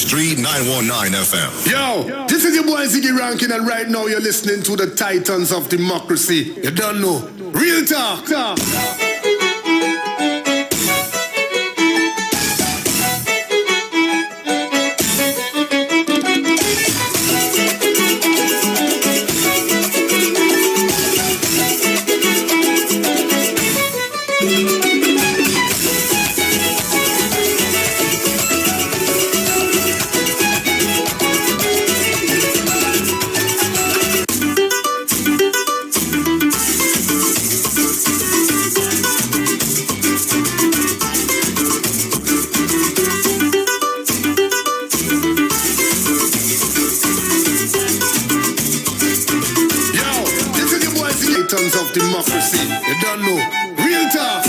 Street 919 FM. Yo, this is your boy Ziggy Rankin, and right now you're listening to the Titans of Democracy. You don't know. Real talk. Of democracy, you don't know. Real talk.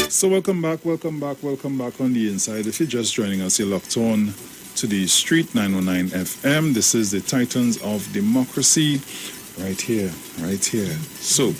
So welcome back on the inside. If you're just joining us, you're locked on to the Street 919 FM. This is the Titans of Democracy right here. So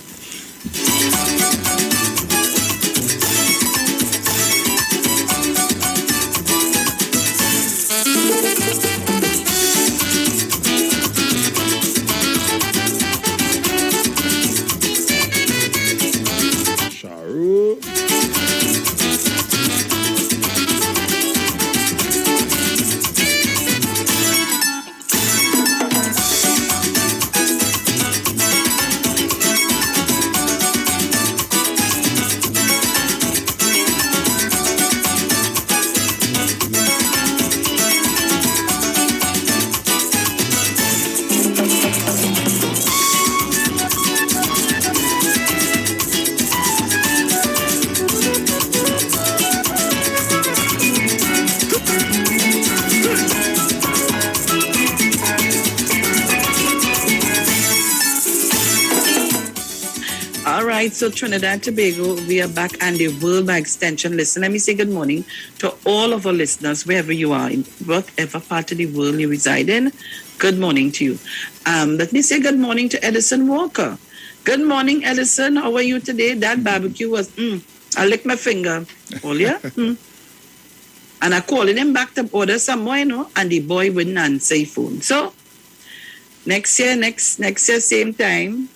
So Trinidad and Tobago, we are back, and the world by extension. Listen, let me say good morning to all of our listeners, wherever you are, in whatever part of the world you reside in. Good morning to you. Let me say good morning to Edison Walker. Good morning, Edison. How are you today? That barbecue was, I lick my finger. Oh, yeah? And I calling him back to order some more, and the boy wouldn't answer his phone. So, next year, same time.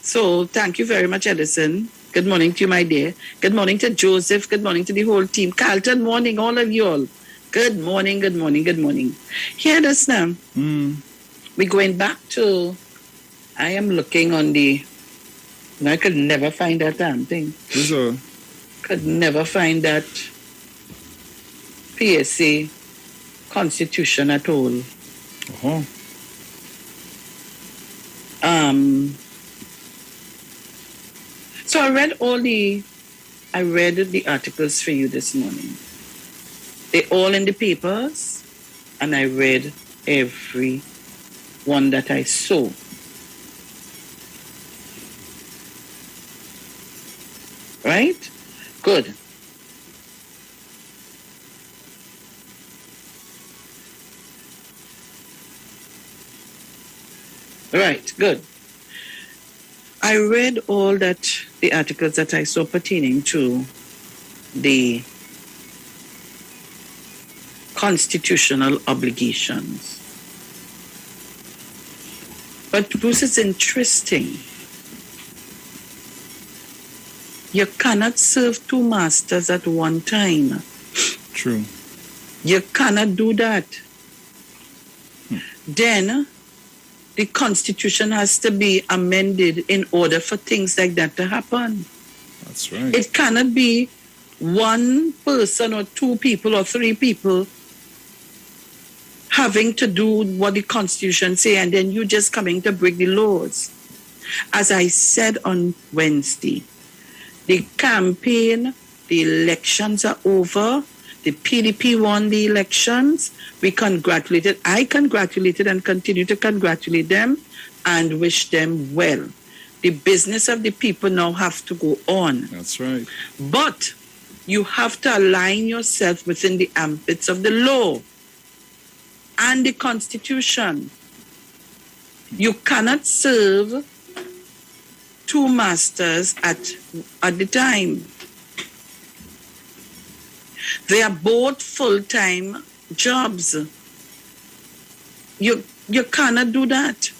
So, thank you very much, Edison. Good morning to you, my dear. Good morning to Joseph. Good morning to the whole team. Carlton, morning, all of you all. Good morning. Hear this now. We're going back to, I am looking on the And I could never find that damn thing. Could never find that PSA constitution at all. Uh-huh. So I read the articles for you this morning. They're all in the papers, and I read every one that I saw. Right? Good. Right, good. I read all the articles that I saw pertaining to the constitutional obligations. But Bruce, it's interesting. You cannot serve two masters at one time. True. You cannot do that. Then the Constitution has to be amended in order for things like that to happen. That's right. It cannot be one person or two people or three people having to do what the Constitution say, and then you just coming to break the laws. As I said on Wednesday, the campaign, the elections are over. The PDP won the elections. I congratulated and continue to congratulate them and wish them well. The business of the people now have to go on. That's right. But you have to align yourself within the ambits of the law and the Constitution. You cannot serve two masters at the time. They are both full-time jobs. You cannot do that.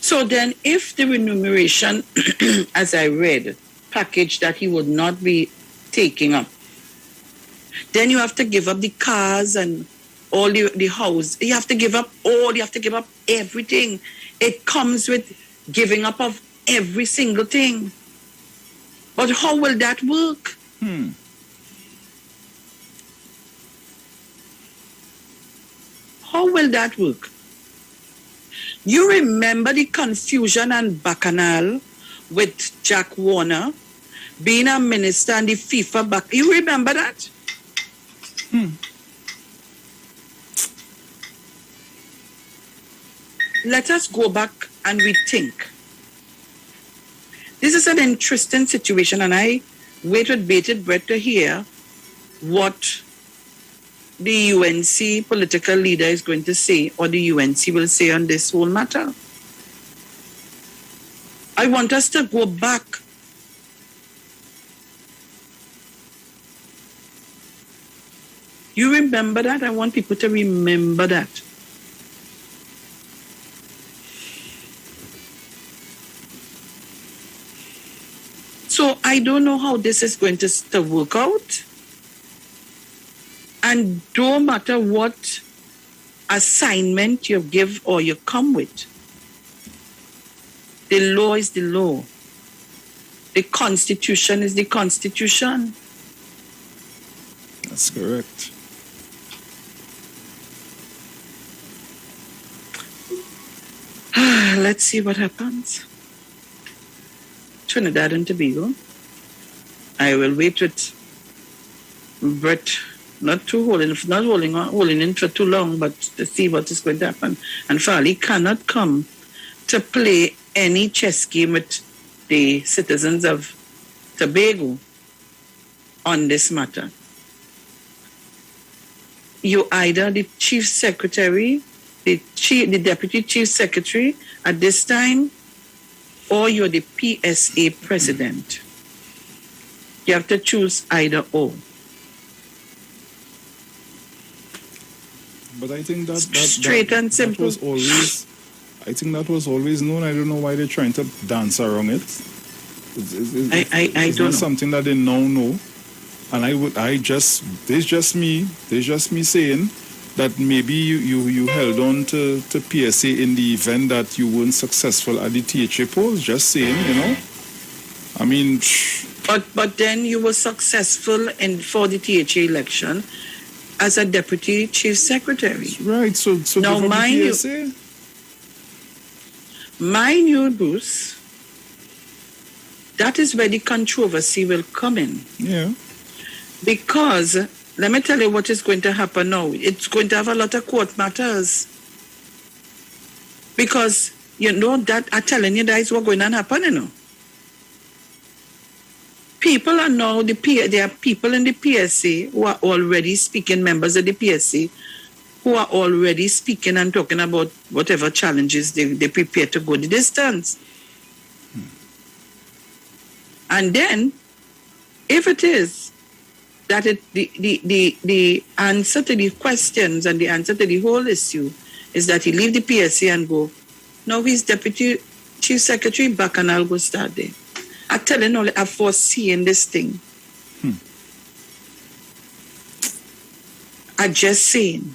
So then if the remuneration, as I read, package that he would not be taking up, then you have to give up the cars and all the house. You have to give up everything. It comes with giving up of every single thing. But how will that work? How will that work? You remember the confusion and bacchanal with Jack Warner being a minister and the FIFA back. You remember that? Let us go back and rethink. This is an interesting situation, and I wait with bated breath to hear what the UNC political leader is going to say, or the UNC will say on this whole matter. I want us to go back. You remember that? I want people to remember that. So I don't know how this is going to work out. And no matter what assignment you give or you come with, the law is the law. The Constitution is the Constitution. That's correct. Let's see what happens. Trinidad and Tobago. I will wait with Brett, not holding in for too long, but to see what is going to happen. And Farley cannot come to play any chess game with the citizens of Tobago on this matter. You either the chief secretary, the deputy chief secretary at this time, or you're the PSA president. You have to choose either or. But I think that straight and simple. I think that was always known. I don't know why they're trying to dance around it. It's don't not know. something that they now know. And there's just me saying, that maybe you held on to PSA in the event that you weren't successful at the THA polls. Just saying, you know. I mean... But then you were successful for the THA election as a deputy chief secretary. Right, so now mind you, Bruce, that is where the controversy will come in. Yeah. Because, let me tell you what is going to happen now. It's going to have a lot of court matters. Because, you know, that I'm telling you, that is what's going to happen, you know. People are now, there are people in the PSA who are already speaking, members of the PSA, who are already speaking and talking about whatever challenges they prepare to go the distance. And then, if it is that the answer to the questions and the answer to the whole issue is that he leave the PSA and go, now he's deputy chief secretary back and I'll go start there. I'm telling you, I'm foreseeing this thing. I'm just saying.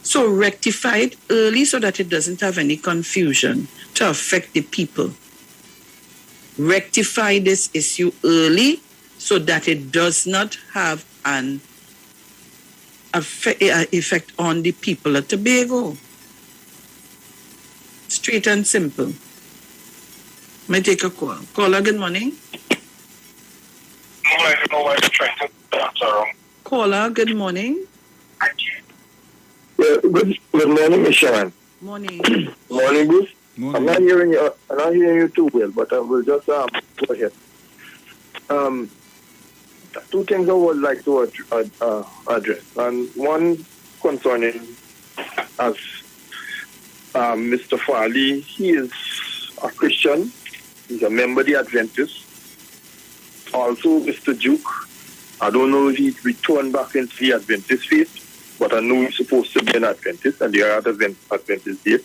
So rectify it early so that it doesn't have any confusion to affect the people. Rectify this issue early so that it does not have an effect on the people of Tobago. Straight and simple. May I take a call? Caller, good morning. I don't know why you're trying to answer wrong. Caller, good morning. Good morning, Miss Sharon. Morning. Morning, Bruce. Morning. I'm not hearing you too well, but I will just go ahead. Two things I would like to address, and one concerning as Mr. Farley. He is a Christian. He's a member of the Adventists. Also, Mr. Duke, I don't know if he returned back into the Adventist faith, but I know he's supposed to be an Adventist, and they are at Adventist faith.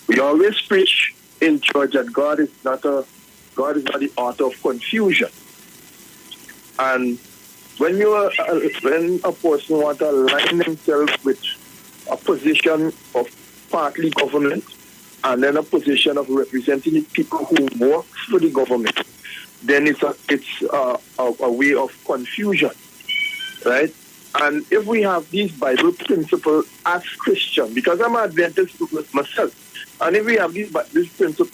We always preach in church that God is not the author of confusion. And when a person wants to align himself with a position of partly government and then a position of representing the people who work for the government, then it's a way of confusion, right? And if we have these Bible principles as Christian, because I'm an Adventist myself, and if we have this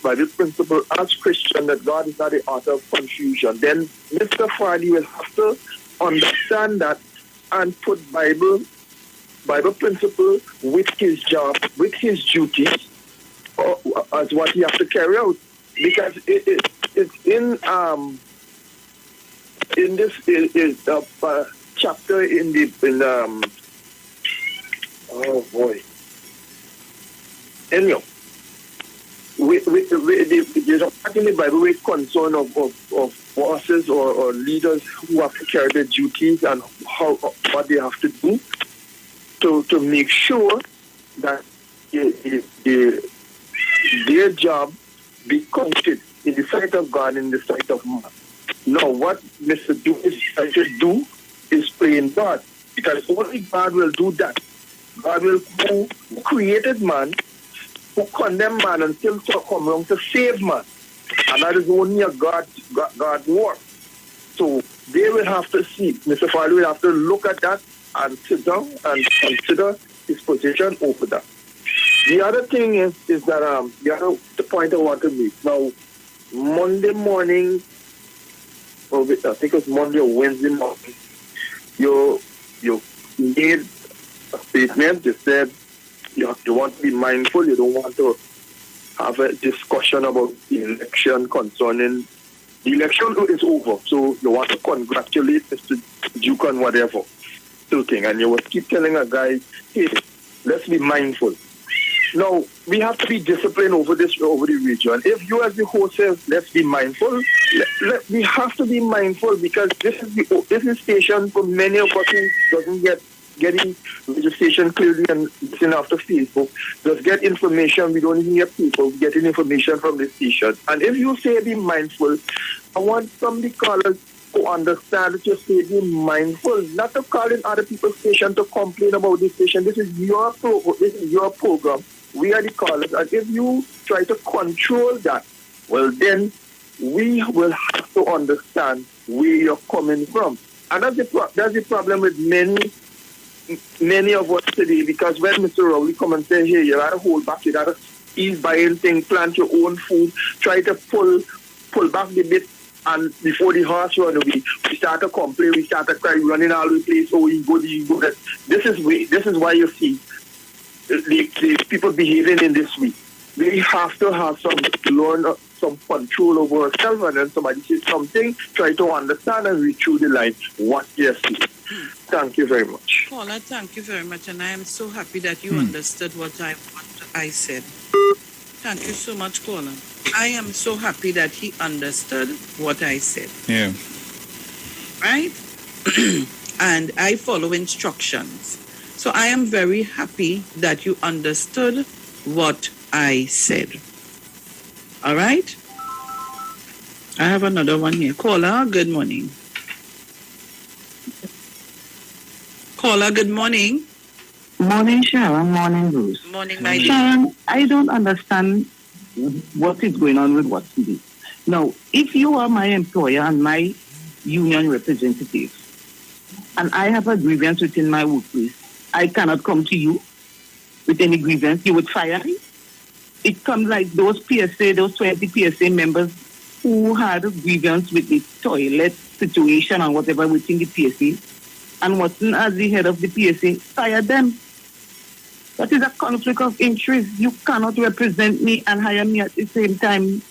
Bible principle as Christian that God is not the author of confusion, then Mr. Farley will have to understand that and put Bible principle with his job, with his duties, as what he has to carry out. Because it's in this chapter oh boy. Anyhow, there's a part in the Bible with concern of bosses or leaders who have to carry their duties and what they have to do to make sure that their job be counted in the sight of God and in the sight of man. Now, what Mr. Duke is trying to do is playing God, because only God will do that. God will who created man, who condemned man until to come around to save man. And that is only a God work. So they will have to see, Mr. Farley will have to look at that and sit down and consider his position over that. The other thing is that the point I want to make. Now, Monday morning, I think it was Monday or Wednesday morning, you made a statement. You said you want to be mindful. You don't want to have a discussion about the election concerning the election is over. So you want to congratulate Mr. Duke on whatever thing, and you will keep telling a guy, hey, let's be mindful. Now, we have to be disciplined over the region. If you as the host says, let's be mindful, we have to be mindful, because this is station for many of us who doesn't getting registration clearly and listen after Facebook. Just get information. We don't even get people getting information from the station. And if you say be mindful, I want some of the callers to understand that you say be mindful, not to call in other people's station to complain about this station. This is your program. We are the callers, and if you try to control that, well then we will have to understand where you're coming from. And that's the problem with many of us today, because when Mr. Rowley come and say, hey, you gotta hold back, you gotta ease buying things, plant your own food, try to pull back the bit, and before the horse run away, we start to complain, we start to cry, running all over the place, oh, you go. This is why you see the people behaving in this way. We have to have some control over ourselves, and then somebody says something, try to understand and read through the line what they're saying. Thank you very much. Paula, thank you very much, and I am so happy that you understood what I said. Thank you so much, Paula. I am so happy that he understood what I said. Yeah. Right? And I follow instructions. So I am very happy that you understood what I said. All right? I have another one here. Caller, good morning. Caller, good morning. Morning, Sharon. Morning, Bruce. Morning, my dear. Sharon, I don't understand what is going on with what you do. Now, if you are my employer and my union representative, and I have a grievance within my workplace, I cannot come to you with any grievance. You would fire me. It comes like those 20 PSA members who had a grievance with the toilet situation and whatever within the PSA, and Watson, as the head of the PSA, fired them. That is a conflict of interest. You cannot represent me and hire me at the same time.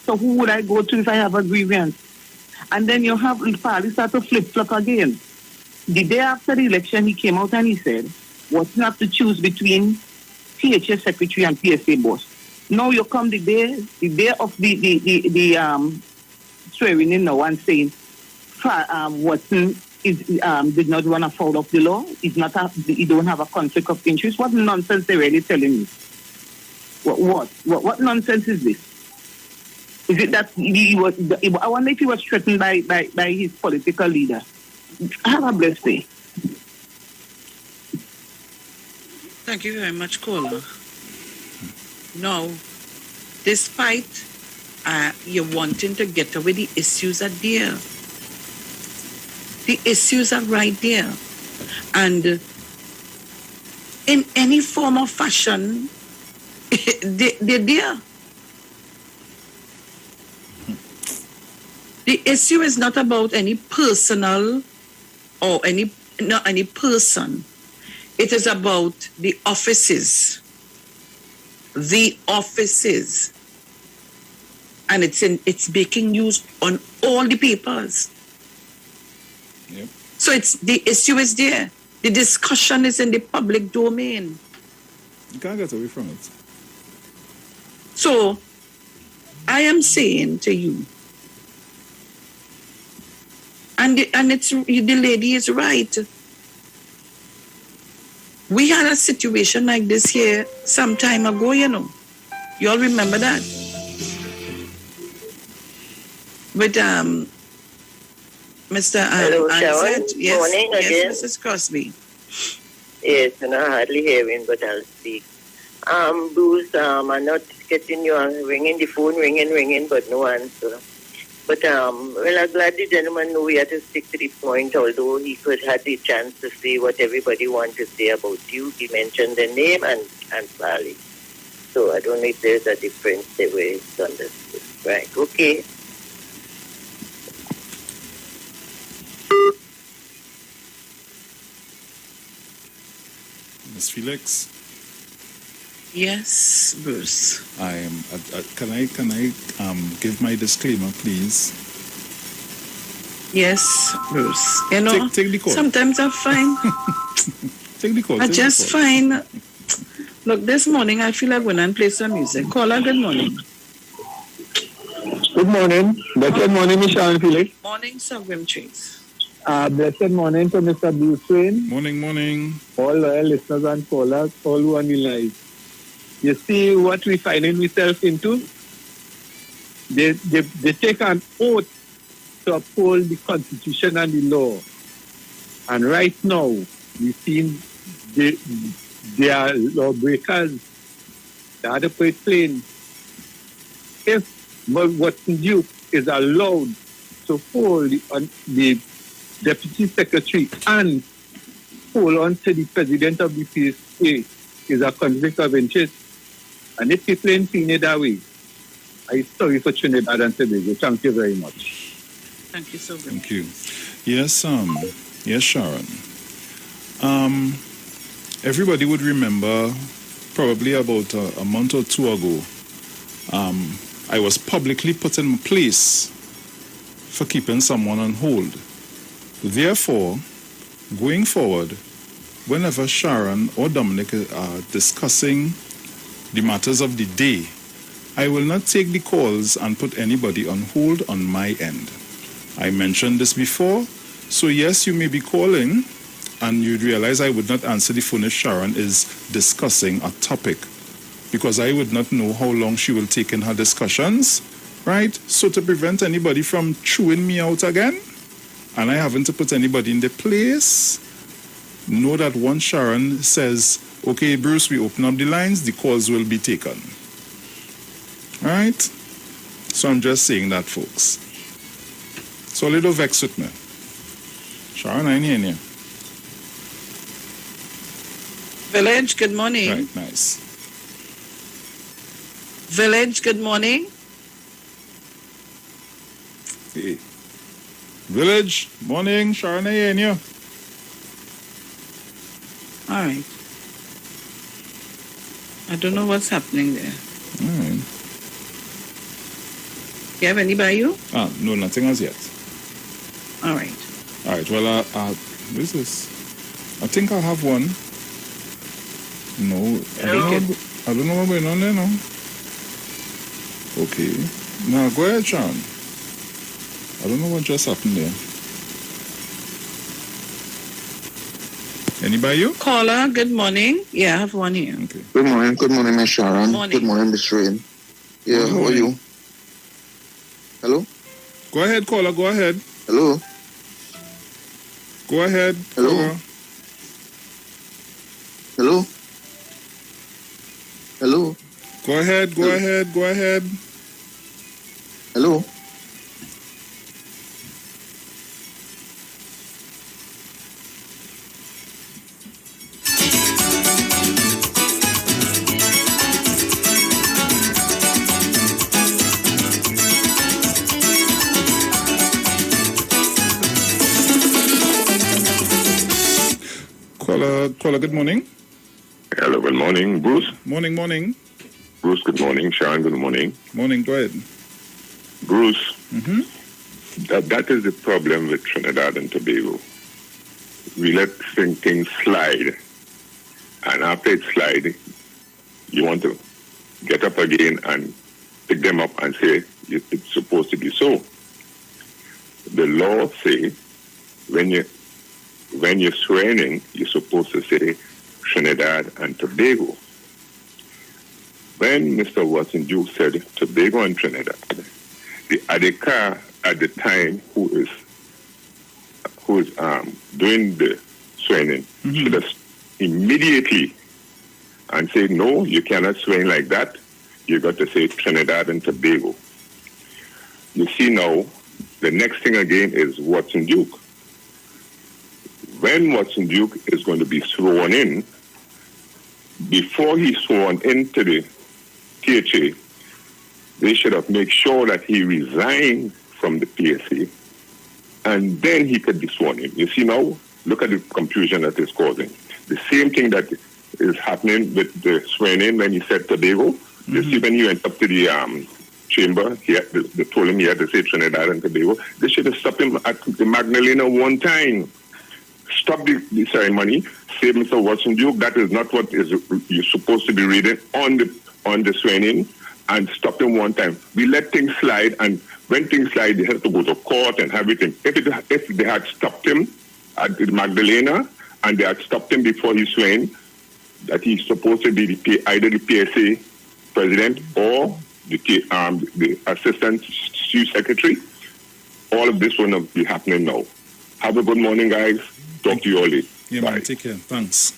So who would I go to if I have a grievance? And then you have Pali start to flip-flop again. The day after the election, he came out and he said, Watson have to choose between THS secretary and PSA boss. Now you come the day of the swearing in, no one saying Watson did not run afoul of the law. He don't have a conflict of interest. What nonsense they're really telling me? What nonsense is this? Is it that I wonder if he was threatened by his political leader? Have a blessed day. Thank you very much, caller. Now, despite you wanting to get away, the issues are there. The issues are right there. And in any form or fashion, they're there. The issue is not about any personal or any person. It is about the offices. The offices. And it's making news on all the papers. Yep. So the issue is there. The discussion is in the public domain. You can't get away from it. So I am saying to you, and the lady is right. We had a situation like this here some time ago, you know. You all remember that? With Mr. Hello, Sharon. Yes, Morning again. Yes, Mrs. Crosby. Yes, and I hardly hearing, but I'll speak. Bruce, I'm not getting you ringing the phone, ringing, but no answer. But well, I'm glad the gentleman knew he had to stick to the point, although he could have the chance to say what everybody wanted to say about you. He mentioned the name and Sally. So I don't know if there's a difference the way it's understood. Right, okay. Ms. Felix? Yes, Bruce. Can I give my disclaimer, please? Yes, Bruce. You know, Take the call. sometimes I find Take the call. I just find. Look, this morning I feel like when I play some music. Caller, good morning. Good morning. Blessed morning, Miss Sharon Felix. Morning, Sir Grim Trees. Blessed morning to Mr. Bruce Wayne, Morning. all loyal listeners and callers, all who are in live. You see what we finding ourselves into? They take an oath to uphold the Constitution and the law. And right now, we see they are lawbreakers. The other put it plain. If Watson Duke is allowed to hold the Deputy Secretary and hold on to the President of the PSA, is a conflict of interest. And if people ain't seen it that way, I'm sorry for Trinidad and Tobago. Thank you very much. Thank you so much. Thank you. Yes, yes, Sharon. Everybody would remember probably about a month or two ago, I was publicly put in place for keeping someone on hold. Therefore, going forward, whenever Sharon or Dominic are discussing the matters of the day, I will not take the calls and put anybody on hold on my end. I mentioned this before, so yes, you may be calling and you'd realize I would not answer the phone if Sharon is discussing a topic, because I would not know how long she will take in her discussions, right? So to prevent anybody from chewing me out again, and I haven't to put anybody in the place, know that once Sharon says, okay, Bruce, we open up the lines, the calls will be taken. All right? So I'm just saying that, folks. So a little vexed with me. Sharon, I ain't hearing you. Village, good morning. Right, nice. Village, good morning. Hey. Village, morning. Sharon, I hearing you. All right. I don't know what's happening there. All right. You have any by you? No, nothing as yet. All right. All right, well, what is this? I think I'll have one. No, I don't know what's going on there now. Okay. Now, go ahead, Sean. I don't know what just happened there. Anybody you? Caller, good morning. Yeah, I have one here. Okay. Good morning, Miss Sharon. Morning. Good morning, Miss Rain. Yeah, Good how are morning. you? Hello? Go ahead, caller, go ahead. Hello? Go ahead. Hello? Caller. Hello? Hello? Go ahead, go ahead, go ahead. Hello? Caller, good morning. Hello, good morning, Bruce. Morning. Bruce, good morning. Sharon, good morning. Morning, go ahead. Bruce, Mm-hmm. that is the problem with Trinidad and Tobago. We let things slide, and after it slide, you want to get up again and pick them up and say it's supposed to be so. The law say when you're swearing in, you're supposed to say Trinidad and Tobago. When Mr. Watson Duke said Tobago and Trinidad, the Adeka at the time who is doing the swearing should have immediately and say, no, you cannot swear like that. You got to say Trinidad and Tobago. You see now, the next thing again is Watson Duke. When Watson Duke is going to be sworn in, before he's sworn into the THA, they should have made sure that he resigned from the PSA, and then he could be sworn in. You see now, look at the confusion that is causing. The same thing that is happening with the swearing in when he said Tobago. You see, when he went up to the chamber, they told him he had to say Trinidad and Tobago. They should have stopped him at the Magdalena one time. Stop the ceremony. Say, Mr. Watson Duke, that is not what you're supposed to be reading on the swearing, and stop them one time. We let things slide, and when things slide, they have to go to court and everything. If they had stopped him at the Magdalena and they had stopped him before he swearing, that he's supposed to be either the PSA president or the assistant chief secretary, all of this will not be happening now. Have a good morning, guys. Talk to you all later. Yeah, Bye. man. Take care. Thanks.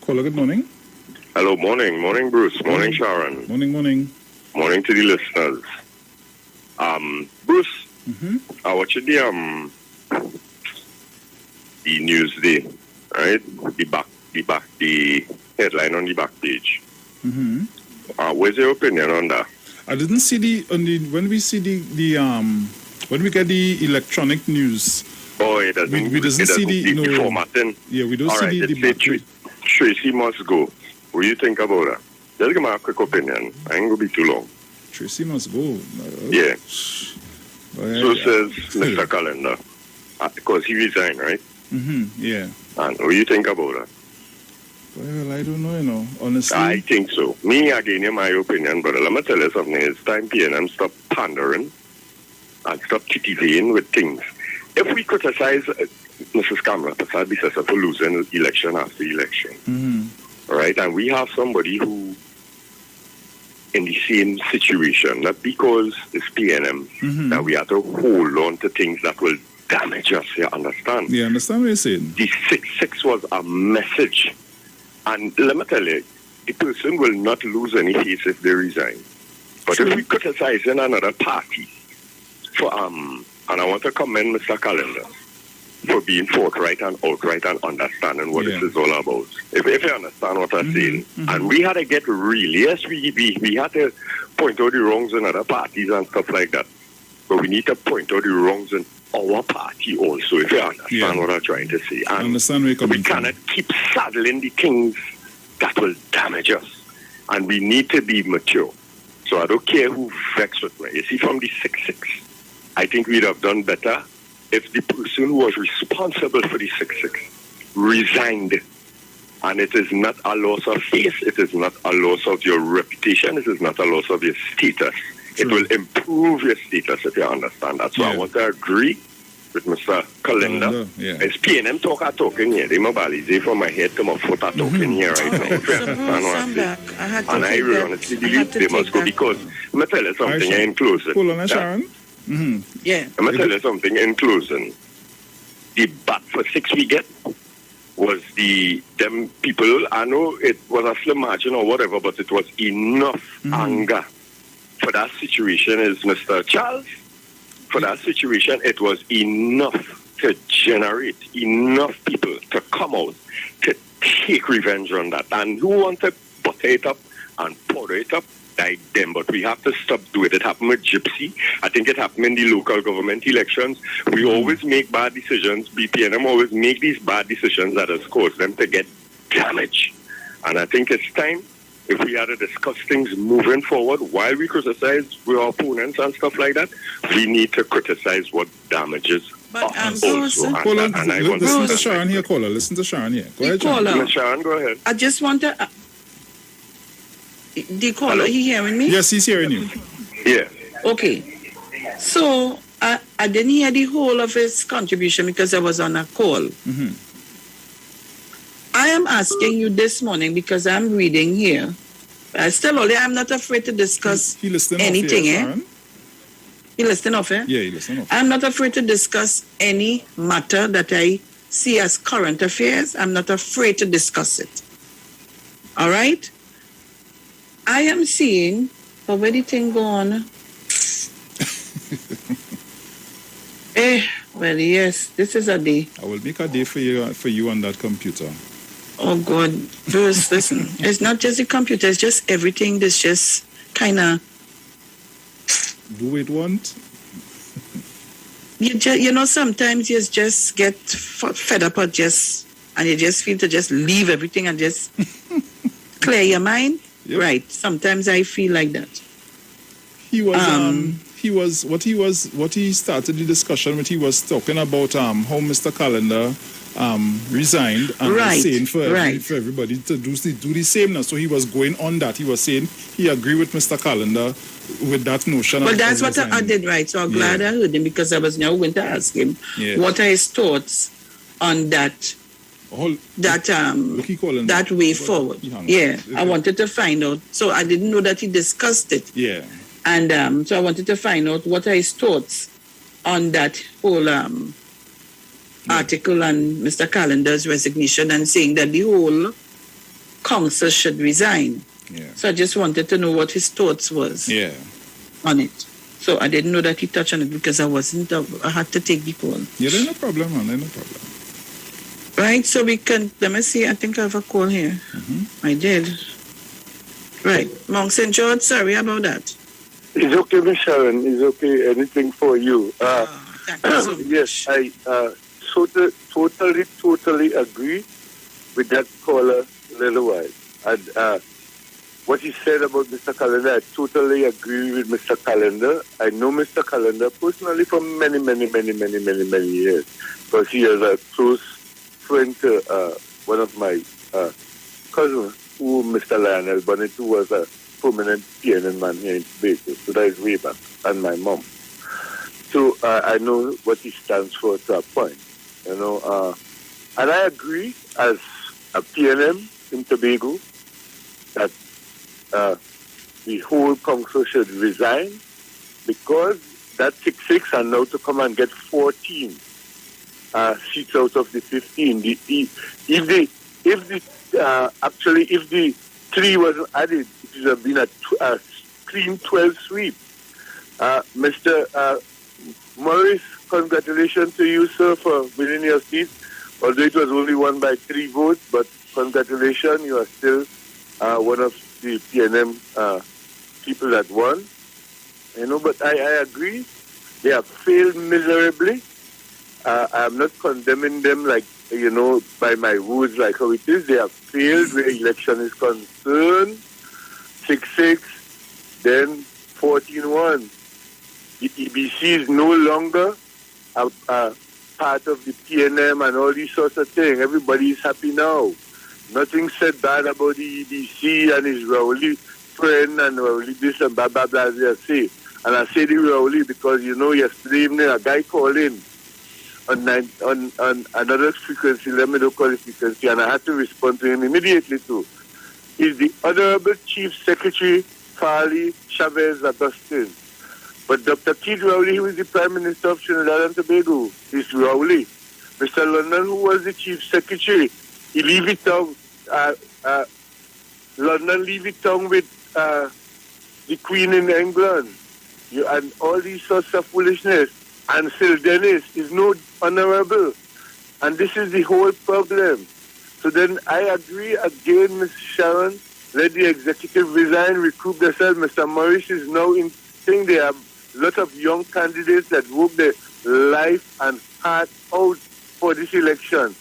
Caller, good morning. Hello, morning. Morning, Bruce. Morning, Sharon. Morning, morning. Morning to the listeners. Bruce, I watched the Newsday, right? The headline on the back page. What's your opinion on that? I didn't see when we see when we get the electronic news. Oh, it doesn't. We doesn't see the formatting. Yeah, we don't All see right, the back page. Tracy must go. What do you think about that? Just give me a quick opinion. I ain't gonna be too long. Tracy must go. Yeah. So says Yeah. Mr. Calendar. Because he resigned, right? Yeah. And what do you think about that? Well, I don't know, honestly. I think so. Me, again, in my opinion, but let me tell you something. It's time PNM stop pandering and stop titivating with things. If we criticize Mrs. Kamala Prasad Bissessa for losing election after election, right, and we have somebody who in the same situation, not because it's PNM, that we have to hold on to things that will damage us, you understand? Yeah, understand what you're saying. The 6-6 was a message. And let me tell you, the person will not lose any face if they resign. But if we criticize in another party for and I want to commend Mr. Calendar for being forthright and outright and understanding what this is all about. If you understand what I'm saying. And we had to get real. Yes, we had to point out the wrongs in other parties and stuff like that. But we need to point out the wrongs in our party also, if you understand what I'm trying to say. And I understand where you're coming we cannot keep saddling the things that will damage us. And we need to be mature. So I don't care who vexed with me. You see, from the 6-6, I think we'd have done better if the person who was responsible for the 6-6 resigned. And it is not a loss of face. It is not a loss of your reputation. It is not a loss of your status. It will improve your status, if you understand that. So I want to agree with Mr. Calendar. It's PNM talking here. They mobilize from my head to my foot are talking here right now. If you understand what I'm saying. And I really honestly believe they must go because let me tell you something in closing. Hold on, Sharon. Yeah. Let me tell you something in closing. The bat for 6 we get was them people, I know it was a slim margin or whatever, but it was enough anger. For that situation is Mr. Charles. For that situation, it was enough to generate enough people to come out to take revenge on that. And who want to butter it up and powder it up, like them. But we have to stop doing it. It happened with Gypsy. I think it happened in the local government elections. We always make bad decisions. BPNM always make these bad decisions that has caused them to get damage. And I think it's time, if we had to discuss things moving forward, while we criticize our opponents and stuff like that, we need to criticize what damages us also. Listen to Sharon here, caller. Listen to Sharon here. Go ahead, Sharon. Sharon, go ahead. I just want to... the caller, he hearing me? Yes, he's hearing you. Yeah. Okay. So, I didn't hear the whole of his contribution because I was on a call. I am asking you this morning because I'm reading here. I'm not afraid to discuss anything. You listening off, eh? Yeah, you listening off. I'm not afraid to discuss any matter that I see as current affairs. I'm not afraid to discuss it. All right? I am seeing, where the thing go on? Well, yes, this is a day. I will make a day for you on that computer. Oh, God. Bruce, listen. It's not just the computer. It's just everything that's just kind of... Do it want? Sometimes you just get fed up and you just feel to just leave everything and just clear your mind. Yep. Right. Sometimes I feel like that. He what he started the discussion with. He was talking about how Mr. Calendar resigned and was saying for everybody to do the same now. So he was going on that. He was saying he agreed with Mr. Calendar with that notion. Well, that's what I did, right? So I'm glad I heard him, because I was now going to ask him what are his thoughts on that. That way forward. I wanted to find out. So I didn't know that he discussed it. Yeah. And so I wanted to find out what are his thoughts on that whole article and Mr. Calendar's resignation and saying that the whole council should resign. Yeah. So I just wanted to know what his thoughts was on it. So I didn't know that he touched on it because I had to take the call. Yeah, there's no problem, man. There's no problem. Right, so we can, let me see, I think I have a call here. I did. Right, Mount St. George, sorry about that. It's okay, Miss Sharon. It's okay. Anything for you. Thank you so much. Yes, I totally agree with that caller a little while. And what he said about Mr. Calendar, I totally agree with Mr. Calendar. I know Mr. Calendar personally for many years, because he is a close friend to one of my cousins, who Mr. Lionel Bonnet, who was a prominent PNN man here in Tobago. So that is way back, and my mom. So I know what he stands for to a point, you know. And I agree as a PNM in Tobago that the whole council should resign, because that 6 are now to come and get 14 seats out of the 15. If the 3 wasn't added, it would have been a clean 12 sweep. Mr. Morris, congratulations to you, sir, for winning your seat. Although it was only won by 3 votes, but congratulations, you are still one of the PNM people that won. You know, but I agree, they have failed miserably. I'm not condemning them, like, you know, by my words, like how it is. They have failed where election is concerned. 6-6, then 14-1. The EBC is no longer a part of the PNM and all these sorts of things. Everybody is happy now. Nothing said bad about the EBC and his Rowley friend and Rowley this and blah, blah, blah, as they say. And I say the Rowley because, you know, yesterday evening a guy called in on another frequency, let me not call it frequency, and I had to respond to him immediately too. Is the Honorable Chief Secretary Farley Chavez Augustine. But Dr. Keith Rowley, who is the Prime Minister of Trinidad and Tobago, is Rowley. Mr. London, who was the Chief Secretary, he leave it down. London leave it down with the Queen in England, and all these sorts of foolishness. And Sir Dennis is no honorable. And this is the whole problem. So then I agree again, Ms. Sharon, let the executive resign, recruit themselves. Mr. Morris is now in thing. They have a lot of young candidates that work their life and heart out for this election.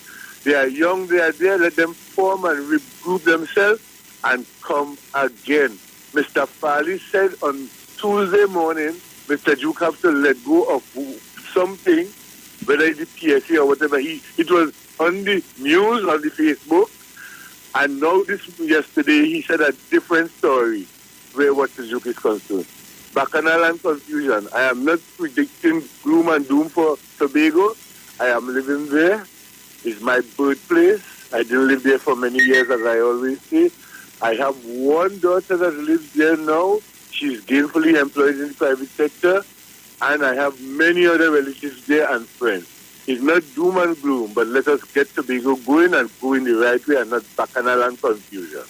They are young, they are there, let them form and regroup themselves and come again. Mr. Farley said on Tuesday morning, Mr. Duke have to let go of something, whether it's the PSA or whatever. It was on the news, on the Facebook, and now yesterday he said a different story where what the Duke is concerned. Bacchanal and confusion. I am not predicting gloom and doom for Tobago. I am living there. It's my birthplace. I didn't live there for many years, as I always say. I have one daughter that lives there now. She's gainfully employed in the private sector, and I have many other relatives there and friends. It's not doom and gloom, but let us get Tobago going and go in the right way and not bacchanal and confusion.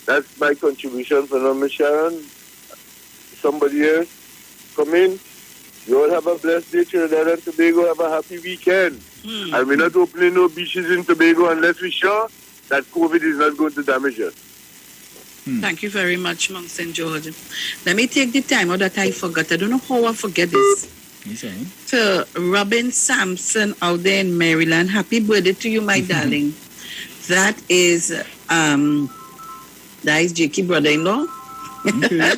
That's my contribution for now, Ms. Sharon. Somebody else, come in. You all have a blessed day, Trinidad and Tobago. Have a happy weekend. And we're not opening no beaches in Tobago unless we're sure that COVID is not going to damage us. Thank you very much, Mount St. George. Let me take the time out that I forgot. I don't know how I forget this. To Robin Sampson out there in Maryland. Happy birthday to you, my darling. That is Jakey's brother-in-law. Okay.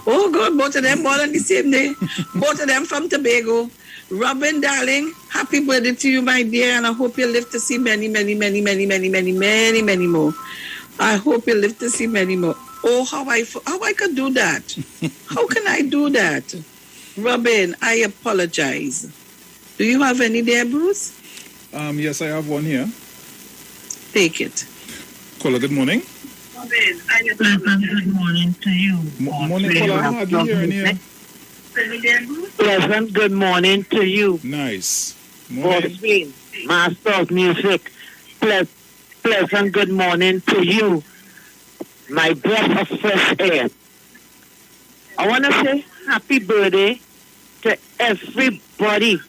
Oh, God, both of them born on the same day. Both of them from Tobago. Robin, darling, happy birthday to you, my dear, and I hope you live to see many, many, many, many, many, many, many, many more. I hope you live to see many more. Oh, how I could do that? How can I do that? Robin, I apologize. Do you have any there, Bruce? Yes, I have one here. Take it. Caller, good morning. Robin, good morning to you. Morning, caller. I hardly hear in here. Pleasant good morning to you. Nice. Morning. Spain, master of music. Pleasant good morning to you, my breath of fresh air. I want to say happy birthday to everybody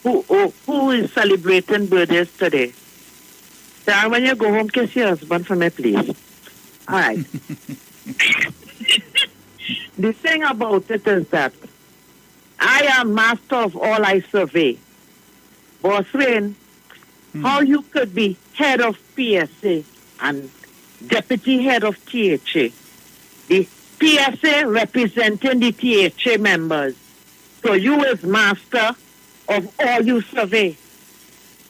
who is celebrating birthdays today. Sarah, when you go home, kiss your husband for me, please. All right. The thing about it is that I am master of all I survey. Boss Rain, how you could be head of PSA and deputy head of THA. The PSA representing the THA members. So you is master of all you survey.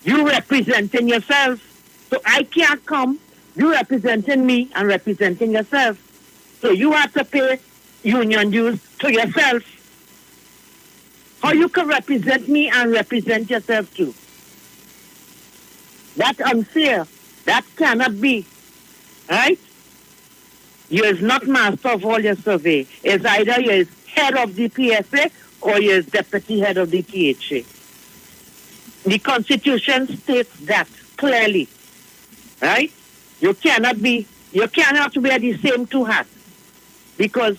You representing yourself. So I can't come. You representing me and representing yourself. So you have to pay union dues to yourself. How you can represent me and represent yourself too? That's unfair. That cannot be. Right? You is not master of all your survey. It's either you is head of the PSA or you is deputy head of the THA. The Constitution states that clearly. Right? You cannot wear the same two hats. Because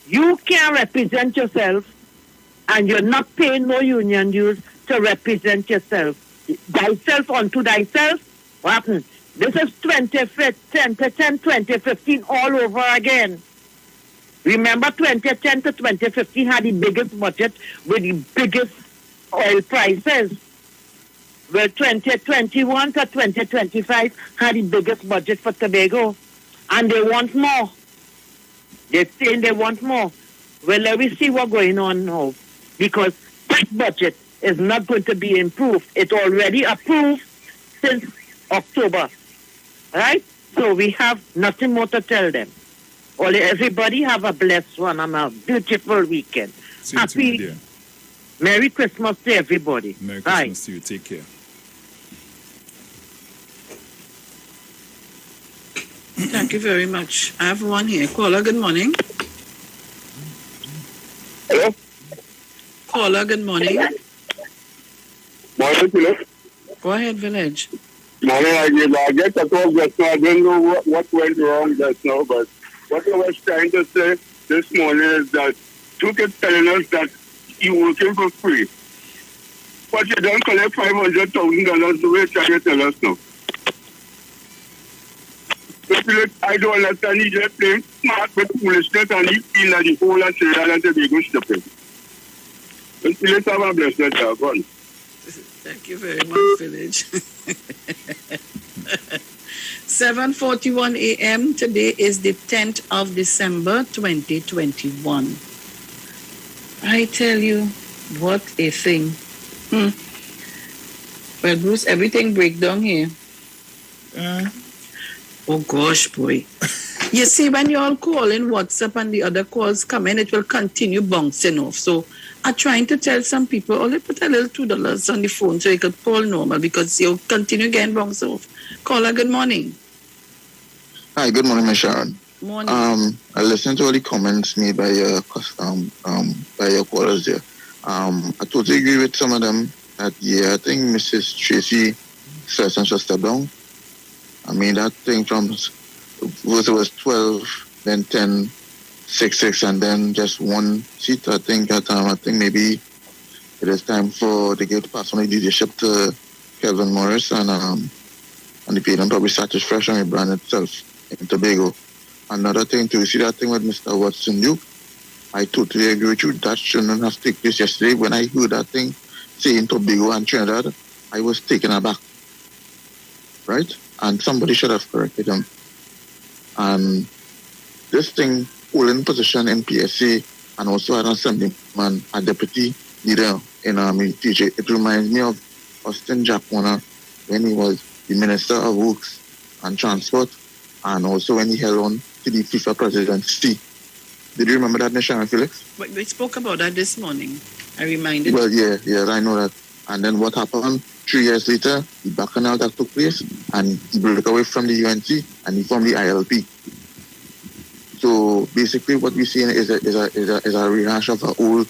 you can't represent yourself and you're not paying no union dues to represent yourself. Thyself unto thyself. What happened? This is 2015 all over again. Remember 2010 to 2015 had the biggest budget with the biggest oil prices. Well, 2021 to 2025 had the biggest budget for Tobago. And they want more. They're saying they want more. Well, let me see what's going on now. Because that budget is not going to be improved. It's already approved since October. Right? So we have nothing more to tell them. Only everybody have a blessed one and a beautiful weekend. Happy Merry Christmas to everybody. Merry Christmas to you. Take care. Thank you very much. I have one here. Caller, good morning. Hello? Caller, good morning. Morning, Philip. Go ahead, Village. Morning, I get a call just now. I don't know what went wrong just now, but what I was trying to say this morning is that you keep telling us that you're working for free. But you don't collect $500,000 the way you try to tell us now. I don't understand. He just playing smart with foolishness and he feel that the whole of Trinidad and Tobago stupid. Let's have a blessed day. Go on. Thank you very much, Village. 7:41 a.m. Today is the 10th of December, 2021. I tell you, what a thing. Well, Bruce, everything break down here. Oh gosh, boy. You see, when you all call in WhatsApp and the other calls come in, it will continue bouncing off. So I'm trying to tell some people, only put a little $2 on the phone so you could call normal because you'll continue getting bounced off. Caller, good morning. Hi, good morning, Ms. Sharon. Morning. I listened to all the comments made by your callers there. I totally agree with some of them. I think Mrs. Tracy Sessions should step down. I mean, that thing from first it was 12, then 10, 6, 6, and then just one seat. I think maybe it is time for the give personal leadership to Kevin Morris and the people probably start fresh on the brand itself in Tobago. Another thing too, you see that thing with Mr. Watson Duke? I totally agree with you. That shouldn't have taken place yesterday. When I heard that thing saying Tobago and Trinidad, I was taken aback. Right? And somebody should have corrected him. And this thing, holding position in PSA and also an assemblyman, a deputy leader in TJ. It reminds me of Austin Jack Warner when he was the Minister of Works and Transport, and also when he held on to the FIFA presidency. Did you remember that, Nishan Felix? But we spoke about that this morning. I reminded. Well, yeah, I know that. And then what happened 3 years later, the bacchanal that took place, and he broke away from the UNC and he formed the ILP. So basically, what we're seeing is a rehash of our old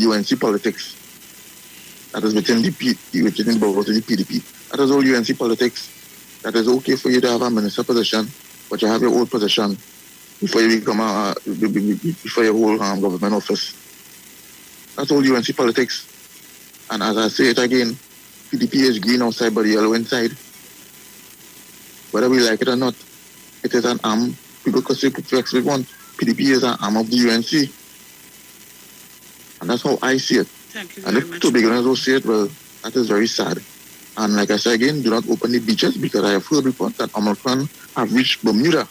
UNC politics. That is within the PDP. That is all UNC politics. That is okay for you to have a minister position, but you have your old position before you become before you hold government office. That's all UNC politics. And as I say it again, PDP is green outside but yellow inside. Whether we like it or not, it is an arm. People could say we want. PDP is an arm of the UNC. And that's how I see it. Thank you and very if much. two beginners will say it, well, that is very sad. And like I said again, do not open the beaches because I have heard reports that Omicron have reached Bermuda.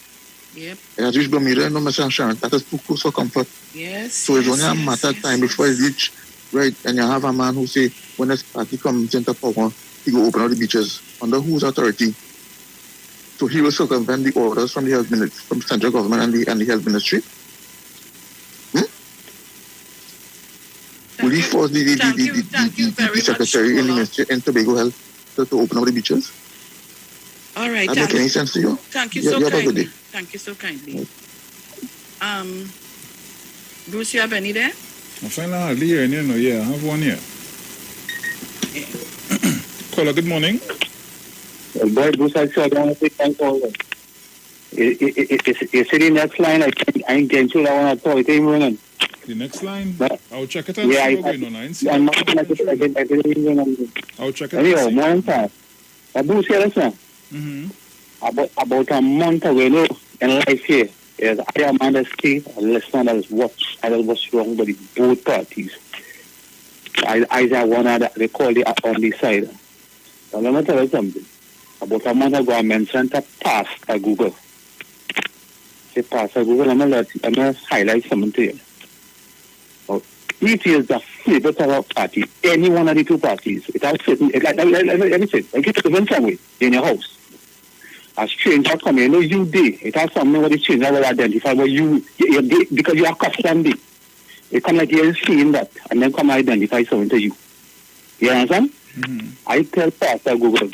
Yep. It has reached Bermuda, no Mr. Sharon. That is too close for comfort. Yes. So it's only a matter of time before it reach, right? And you have a man who say, when this party comes into power, he will open up the beaches. Under whose authority? So he will circumvent the orders from the health ministry, from central government and the health ministry. Will he force the secretary in the ministry in Tobago Health to open up the beaches? All right. That make any sense to you? Thank you You so have a good kindly. day. Thank you so kindly. Bruce, you have any there? I find hardly hearing you know. Yeah, I have one here. Caller, good morning. Well, boy, Bruce, I said I want to take thanks all that. You see the next line, I ain't getting to that one at all. It ain't running. The next line? But, I'll check it out. yeah, See what's going on. I ain't see I'm that. not going to get it. I'll check it Anyhow, out. morning time. Bruce, here, listen. About a month ago, you know, in life here, there's I am State, a listener that is what's wrong with both parties. I one that they call it on the side. Now, let me tell you something. About a month ago, I mentioned a pass at Google. Say pass at Google, I'm going to highlight something to you. It is the favorite of our party, any one of the two parties. It has certain, let me say, I get to the somewhere in your house. A stranger come in, you did. It has something where the stranger will identify what you did because you are accustomed it. It come like you're seeing that and then come identify something to you. You understand? I tell Pastor Google,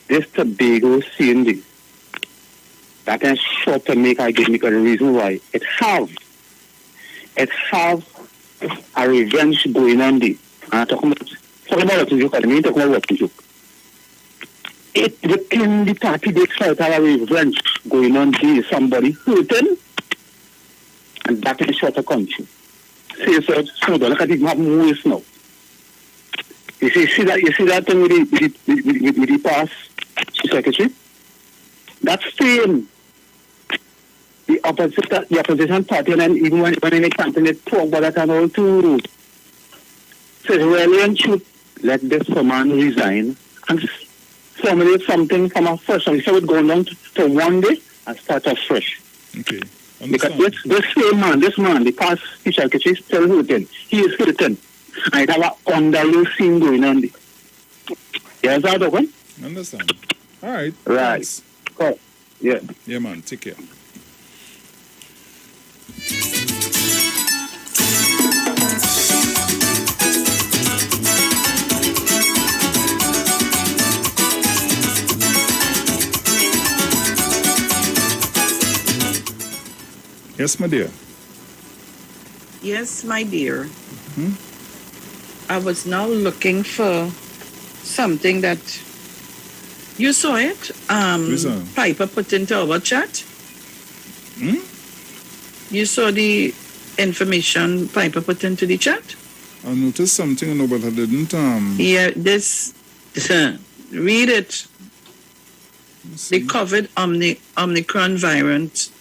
this Tobago seeing this. That can short to make I give me the reason why. It have a revenge going on there. And talking about what you joke, I mean talking about what you joke. It within the party they try to have a revenge going on there, somebody hurting, and that is short of country. See, so look at it happen worse now. You see that thing with the past secretary? That's same. The opposition party, and even when they campaign, they talk about that and all too. So it's really and truth, let this man resign and formulate something from a fresh. So instead of going down to one day and start afresh. Okay. Because this man, the past secretary is still hurting. He is hurting. And it have an underlying scene going on there. Yes, that okay? Understand. All right. Right. Thanks. Cool. Yeah. Yeah, man. Take care. Yes, my dear. Yes, my dear. I was now looking for something that you saw it. Piper put into our chat. You saw the information Piper put into the chat. I noticed something, no, but I didn't. Yeah, this. Read it. The COVID Omicron variant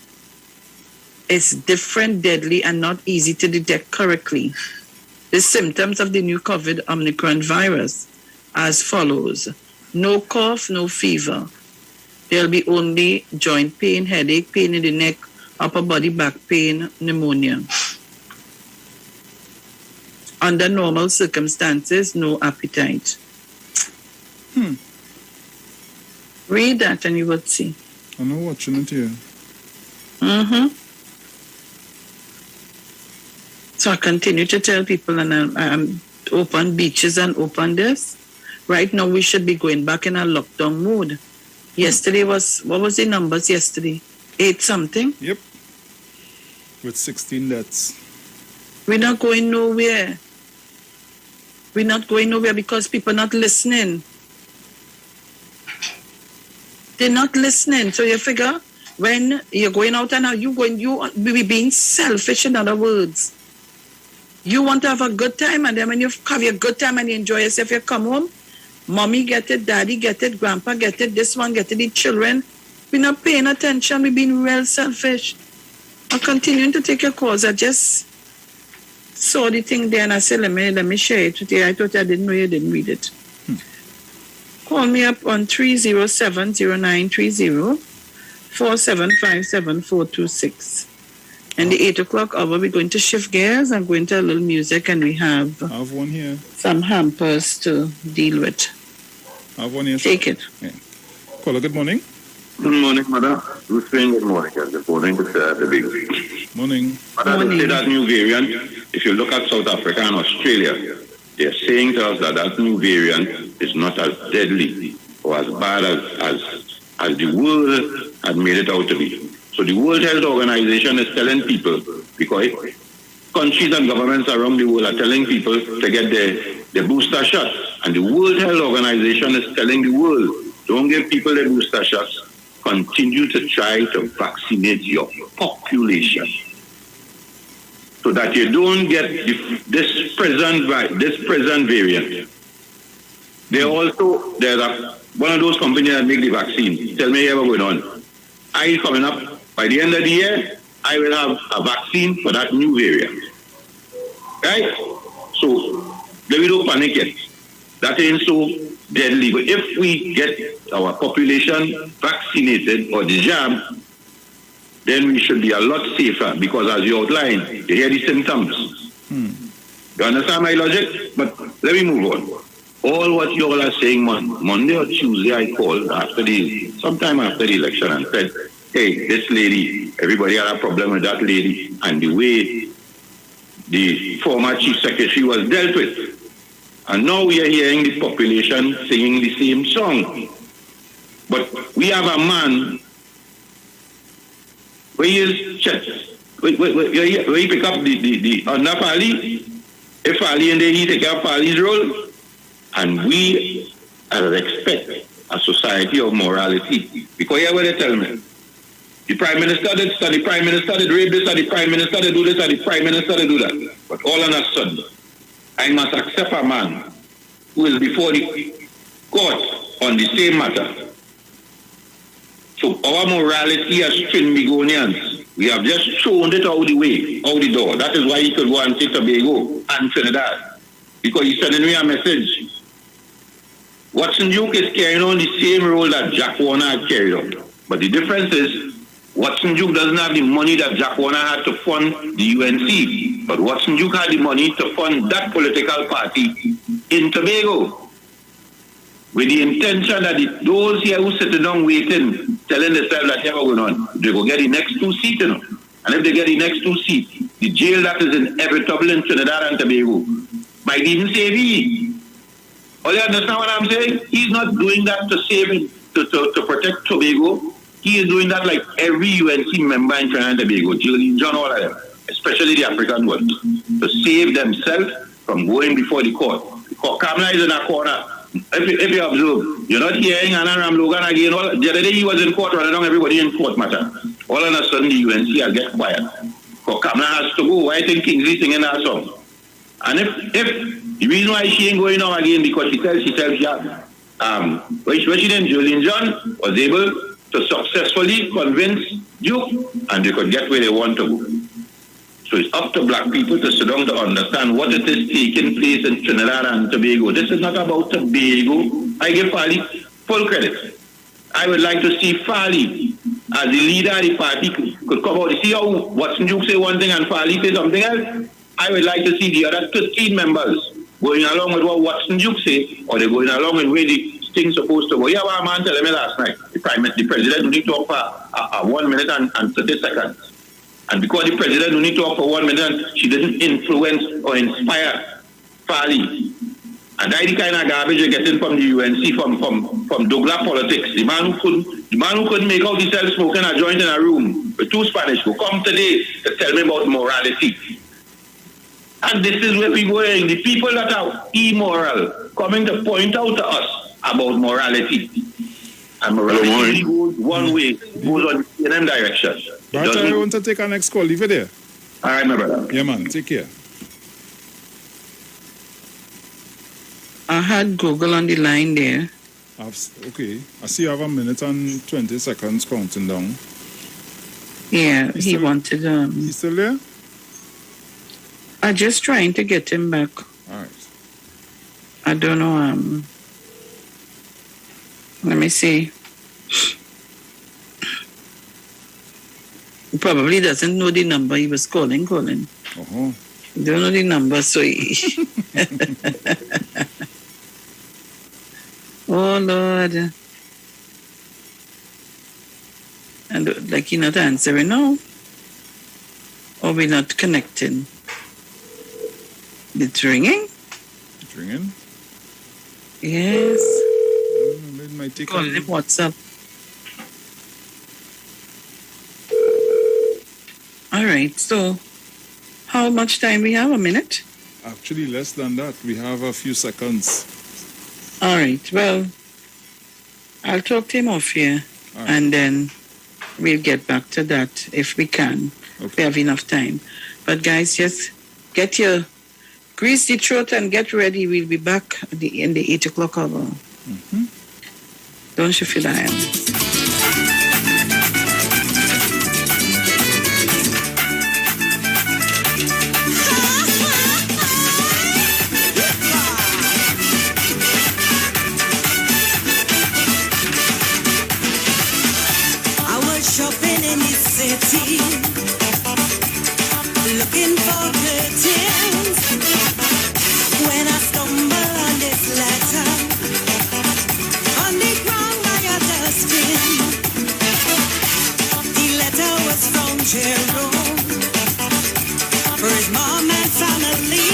is different, deadly, and not easy to detect correctly. The symptoms of the new COVID Omicron virus as follows. No cough, no fever. There'll be only joint pain, headache, pain in the neck, upper body back pain, pneumonia. Under normal circumstances, no appetite. Read that and you would see. I'm not watching it here. So I continue to tell people, and I'm open beaches and open this. Right now, we should be going back in a lockdown mode. Yesterday what was the numbers yesterday? 8 something? Yep. With 16 deaths. We're not going nowhere. We're not going nowhere because people are not listening. They're not listening. So you figure when you're going out and you be being selfish, in other words. You want to have a good time, and then when you have your good time and you enjoy yourself, you come home, mommy get it, daddy get it, grandpa get it, this one get it, the children. We're not paying attention. We're being real selfish. I'm continuing to take your calls. I just saw the thing there and I said, let me share it with you. I thought I didn't know you didn't read it. Call me up on 307-0930 4757-426. And the 8 o'clock hour, we're going to shift gears and go into a little music, and we have one here. Some hampers to deal with. I have one here. Take it. Yeah. Caller, good morning. Good morning, Mother. Good morning, good morning. The big morning. Mother, to say that new variant, if you look at South Africa and Australia, they're saying to us that new variant is not as deadly or as bad as the world had made it out to be. So the World Health Organization is telling people, because countries and governments around the world are telling people to get the booster shots. And the World Health Organization is telling the world, don't give people the booster shots. Continue to try to vaccinate your population so that you don't get this present variant. There's one of those companies that make the vaccine. Tell me what's going on. Coming up. By the end of the year, I will have a vaccine for that new variant. Right? So, we don't panic yet. That ain't so deadly. But if we get our population vaccinated or the jab, then we should be a lot safer because as you outlined, you hear the symptoms. You understand my logic? But let me move on. All what you all are saying, Monday or Tuesday, I called sometime after the election and said, hey, this lady, everybody had a problem with that lady and the way the former chief secretary was dealt with. And now we are hearing the population singing the same song. But we have a man where he pick up the under Fali, if Fali and then he take up Fali's role, and we expect a society of morality. Because here what they tell me. The Prime Minister did so, the Prime Minister did rape this, or the Prime Minister did do this, or the Prime Minister did do that. But all of a sudden, I must accept a man who is before the court on the same matter. So our morality as Trinbagonians, we have just thrown it out the door. That is why he could go and take Tobago and Trinidad. Because he's sending me a message. Watson Duke is carrying on the same role that Jack Warner had carried on. But the difference is, Watson Duke doesn't have the money that Jack Warner had to fund the UNC. But Watson Duke had the money to fund that political party in Tobago. With the intention that those here who sit down waiting, telling themselves that what's going on, they will get the next 2 seats, And if they get the next 2 seats, the jail that is inevitable in Trinidad and Tobago might even save him. Oh, you understand what I'm saying? He's not doing that to save him, to protect Tobago. He is doing that like every UNC member in Trinidad and Tobago, Julian John, all of them, especially the African ones, to save themselves from going before the court. The court Kamala is in a corner. If you observe, you're not hearing Anna Ram Logan again. The other day he was in court, running down everybody in court matter. All of a sudden the UNC has get quiet. Because Kamala has to go. Why think Kingsley singing that song? And if the reason why she ain't going on again, because she tells when she did Julian John was able to successfully convince Duke and they could get where they want to go. So it's up to black people to sit down to understand what it is taking place in Trinidad and Tobago. This is not about Tobago. I give Fali full credit. I would like to see Fali as the leader of the party could come out. You see how Watson Duke say one thing and Farley say something else? I would like to see the other 13 members going along with what Watson Duke say, or they're going along with where the thing's supposed to go. Yeah, what a man telling me last night. The president only talk for 1 minute and 30 seconds. And because the president only talk for 1 minute, and she didn't influence or inspire Farley. And that's the kind of garbage you're getting from the UNC, from Douglas politics. The man who couldn't make out himself smoking a joint in a room with 2 Spanish who come today to tell me about morality. And this is where we're going. The people that are immoral coming to point out to us about morality. And morality goes one way, goes in them direction. But I want to take our next call. Leave it there. All right, my brother. Yeah, man. Take care. I had Google on the line there. Okay. I see you have 1 minute and 20 seconds counting down. Yeah, he wanted... He's still there? I'm just trying to get him back. All right. I don't know. Let me see. He probably doesn't know the number. He was calling. Uh-huh. He don't know the number, so he... Oh, Lord. And like you're not answering now. Or we're not connecting. It's ringing? It's ringing? Yes. It might take Call him WhatsApp. All right, so how much time we have? A minute? Actually, less than that. We have a few seconds. All right, well, I'll talk to him off here, right, and then we'll get back to that if we can. Okay. We have enough time. But guys, just get your grease the throat and get ready. We'll be back in the 8 o'clock hour. Mm-hmm. Don't you feel that? Shopping in the city, looking for curtains. When I stumble on this letter, on the ground by a dustbin. The letter was from Jerome, for his mom and family.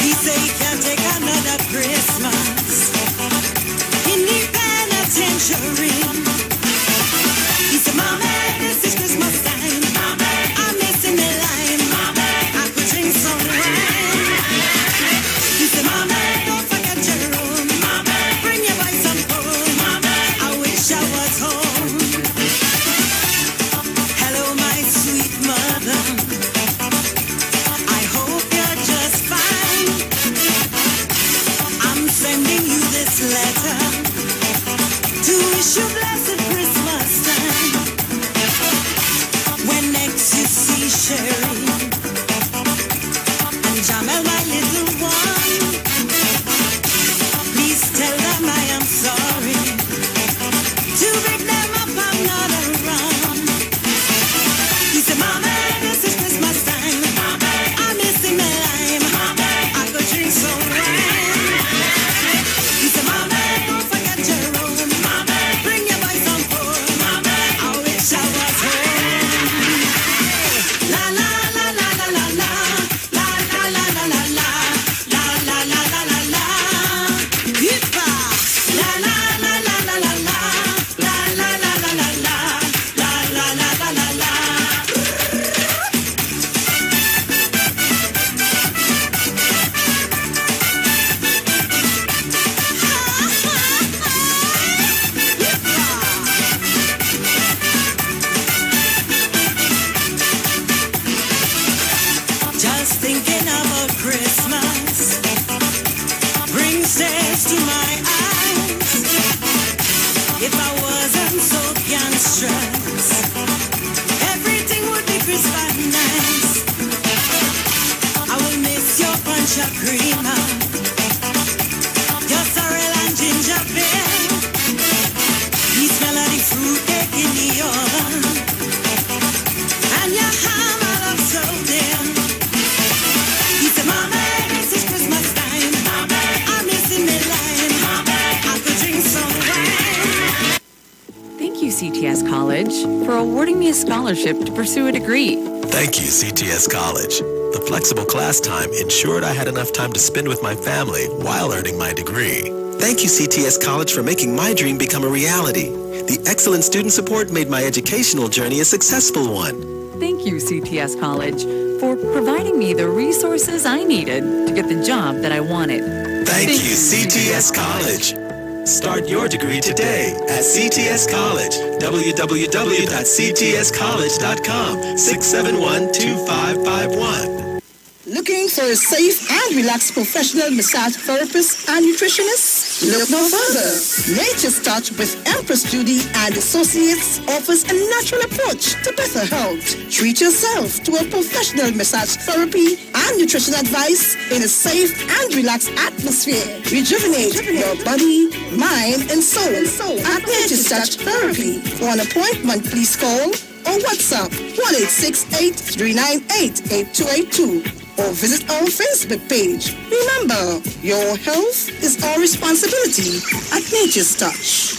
He said he can't take another Christmas in the penitentiary. He said, Mama, this is Christmas time. Mama, I'm missing the lime. Mama, I could drink some wine. He said, Mama, don't forget Jerome. Mama, bring your boy some home. Mama, I wish I was home. Hello, my sweet mother. I hope you're just fine. I'm sending you this letter to wish you blessed Christmas time. When next you see Sherry and Jamel, my little one, please tell them I am sorry. To pick them up, I'm not around. He said, Mama, this is Christmas time. Mama, I'm missing the lime. Mama, I could drink some wine. He said, Mama, don't forget Jerome. Mama, bring your boy some pork. Mama, I wish I was home. La la la la la la la. La la la la la la. La la la la la la. Yippa. La la la la la la la. La la la la la la. La la la la la la. Just thinking of a Christmas brings tears to my eyes. If I wasn't so gangstrous, everything would be crisp and nice. I will miss your punch of creamer, your sorrel and ginger beer. The smell of the fruit cake College, for awarding me a scholarship to pursue a degree. Thank you, CTS College. The flexible class time ensured I had enough time to spend with my family while earning my degree. Thank you, CTS College, for making my dream become a reality. The excellent student support made my educational journey a successful one. Thank you, CTS College, for providing me the resources I needed to get the job that I wanted. Thank you, CTS College. Start your degree today at CTS College. www.ctscollege.com 671-2551. Looking for a safe and relaxed professional massage therapist and nutritionist? Look no further. Nature's Touch with Empress Judy and Associates offers a natural approach to better health. Treat yourself to a professional massage therapy and nutrition advice in a safe and relaxed atmosphere. Rejuvenate your body, mind, and soul at Nature's Touch Therapy. For an appointment, please call or WhatsApp 1-868-398-8282. Or visit our Facebook page. Remember, your health is our responsibility at Nature's Touch.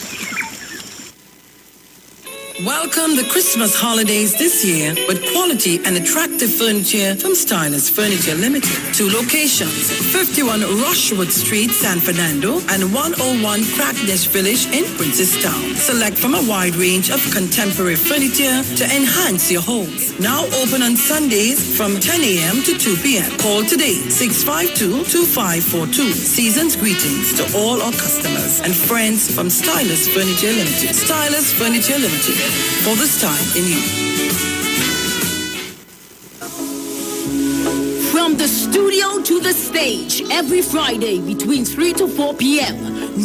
Welcome the Christmas holidays this year with quality and attractive furniture from Stylist Furniture Limited. 2 locations, 51 Rushwood Street, San Fernando, and 101 Crackness Village in Princestown. Select from a wide range of contemporary furniture to enhance your homes. Now open on Sundays from 10 a.m. to 2 p.m. Call today, 652-2542. Season's greetings to all our customers and friends from Stylist Furniture Limited. Stylist Furniture Limited. For this time in you. From the studio to the stage, every Friday between 3 to 4 p.m.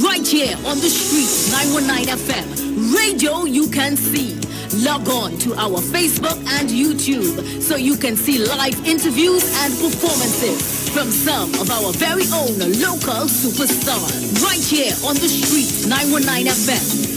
Right here on the street, 919 FM. Radio you can see. Log on to our Facebook and YouTube so you can see live interviews and performances from some of our very own local superstars. Right here on the street, 919 FM.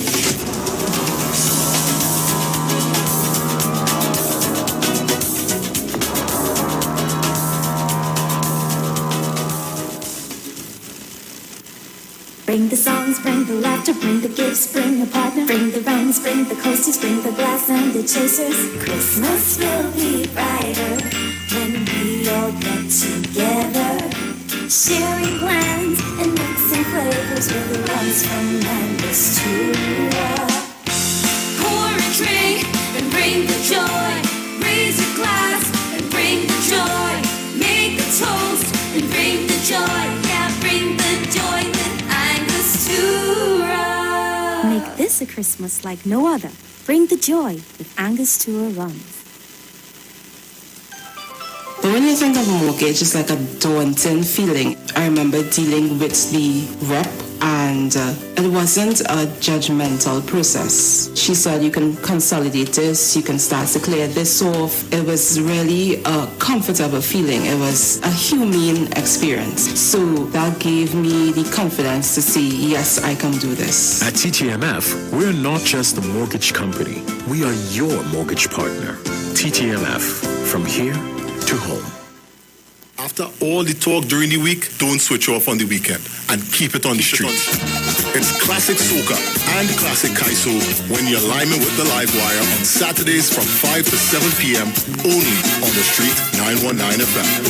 Bring the songs, bring the laughter, bring the gifts, bring a partner, bring the runs, bring the coasters, bring the glass and the chasers. Christmas will be brighter when we all get together, sharing plans and mixing flavors with the ones from Angostura. Pour a drink and bring the joy, raise a glass and bring the joy, make a toast and bring the joy, yeah, bring the joy with Make this a Christmas like no other. Bring the joy with Angostura Rums. But when you think of mortgage, it's like a daunting feeling. I remember dealing with the rep, and it wasn't a judgmental process. She said, you can consolidate this, you can start to clear this off. It was really a comfortable feeling. It was a humane experience. So that gave me the confidence to say, yes, I can do this. At TTMF, we're not just a mortgage company. We are your mortgage partner. TTMF, from here to home. After all the talk during the week, don't switch off on the weekend and keep it on the street. It's classic soca and classic kaiso when you're liming with the live wire on Saturdays from 5 to 7 p.m. only on the street 919 FM.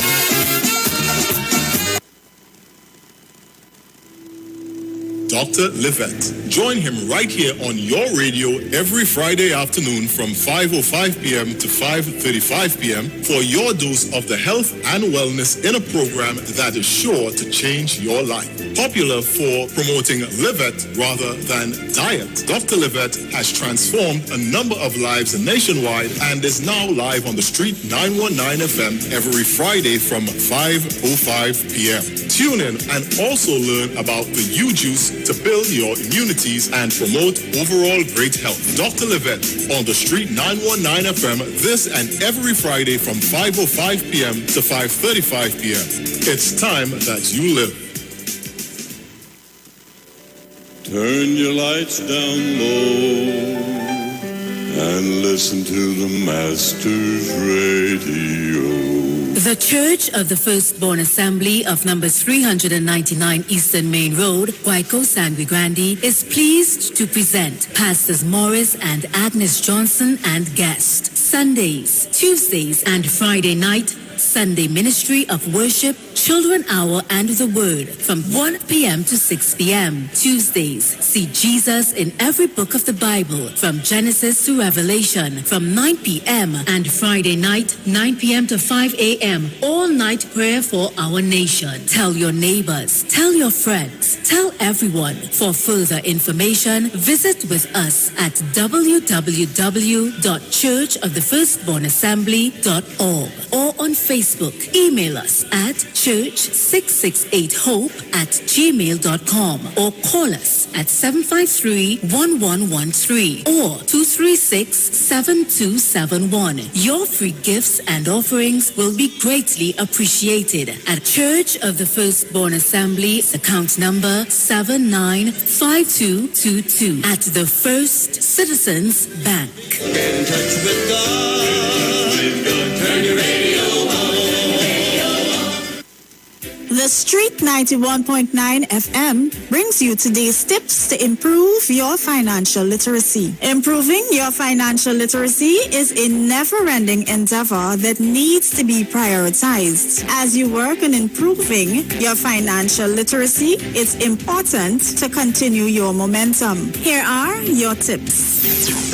Dr. Livette. Join him right here on your radio every Friday afternoon from 5:05 p.m. to 5:35 p.m. for your dose of the health and wellness in a program that is sure to change your life. Popular for promoting Livette rather than diet, Dr. Livette has transformed a number of lives nationwide and is now live on the street 919 FM every Friday from 5:05 p.m. Tune in and also learn about the U-Juice to build your immunities and promote overall great health. Dr. Livette on the street 919 FM this and every Friday from 5:05 p.m. to 5:35 p.m. It's time that you live. Turn your lights down low and listen to the Master's Radio. The Church of the Firstborn Assembly of number 399 Eastern Main Road, Guayco, Sangre Grande, is pleased to present Pastors Morris and Agnes Johnson and guest. Sundays, Tuesdays, and Friday night, Sunday Ministry of Worship, Children Hour and the Word from 1 p.m. to 6 p.m. Tuesdays, see Jesus in every book of the Bible from Genesis to Revelation from 9 p.m. and Friday night, 9 p.m. to 5 a.m. all night prayer for our nation. Tell your neighbors, tell your friends, tell everyone. For further information, visit with us at www.churchofthefirstbornassembly.org or on Facebook. Email us at church668hope@gmail.com or call us at 753-1113 or 236-7271. Your free gifts and offerings will be greatly appreciated at Church of the Firstborn Assembly, account number 795222 at the First Citizens Bank. Get in touch with God. Turn your radio on. The Street 91.9 FM brings you today's tips to improve your financial literacy. Improving your financial literacy is a never-ending endeavor that needs to be prioritized. As you work on improving your financial literacy, it's important to continue your momentum. Here are your tips.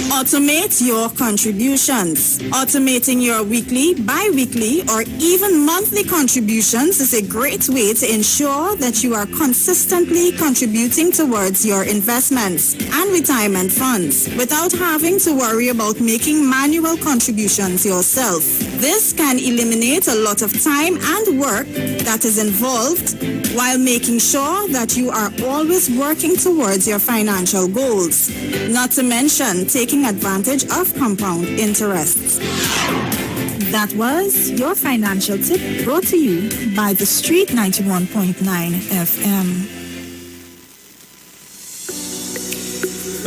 Automate your contributions. Automating your weekly, bi-weekly, or even monthly contributions is a great way to ensure that you are consistently contributing towards your investments and retirement funds without having to worry about making manual contributions yourself. This can eliminate a lot of time and work that is involved while making sure that you are always working towards your financial goals, not to mention taking advantage of compound interest. That was your financial tip brought to you by the Street 91.9 FM.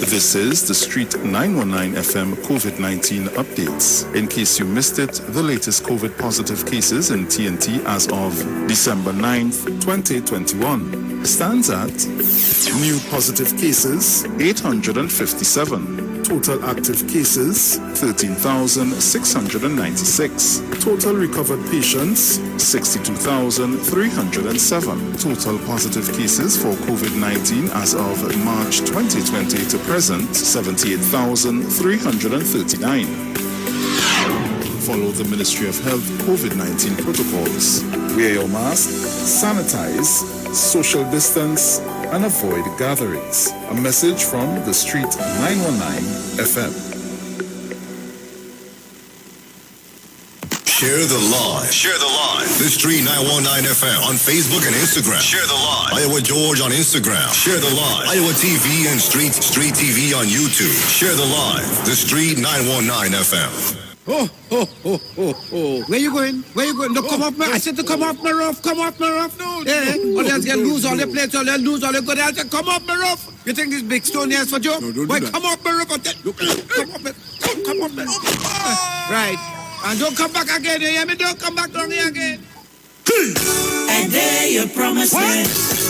This is the Street 919 FM COVID-19 updates. In case you missed it, the latest COVID positive cases in TNT as of December 9th, 2021 stands at new positive cases 857. Total active cases, 13,696. Total recovered patients, 62,307. Total positive cases for COVID-19 as of March 2020 to present, 78,339. Follow the Ministry of Health COVID-19 protocols. Wear your mask, sanitize, social distance, and avoid gatherings. A message from the Street 919 FM. Share the live. Share the live. The Street 919 FM on Facebook and Instagram. Share the live. Iowa George on Instagram. Share the live. Iowa TV and Street TV on YouTube. Share the live. The Street 919 FM. Oh. Where you going? Where you going? No, come up, man. I said to come up, my rough. Come up, my rough. No. Or else they'll lose all the plates, or they'll lose all the good. I said, come up, my rough. You think this big stone here is for joke? No, don't do that. Come up, my rough. Come up, man. Come up, man. Right. And don't come back again. You hear me? Don't come back down here again. And there you promise me.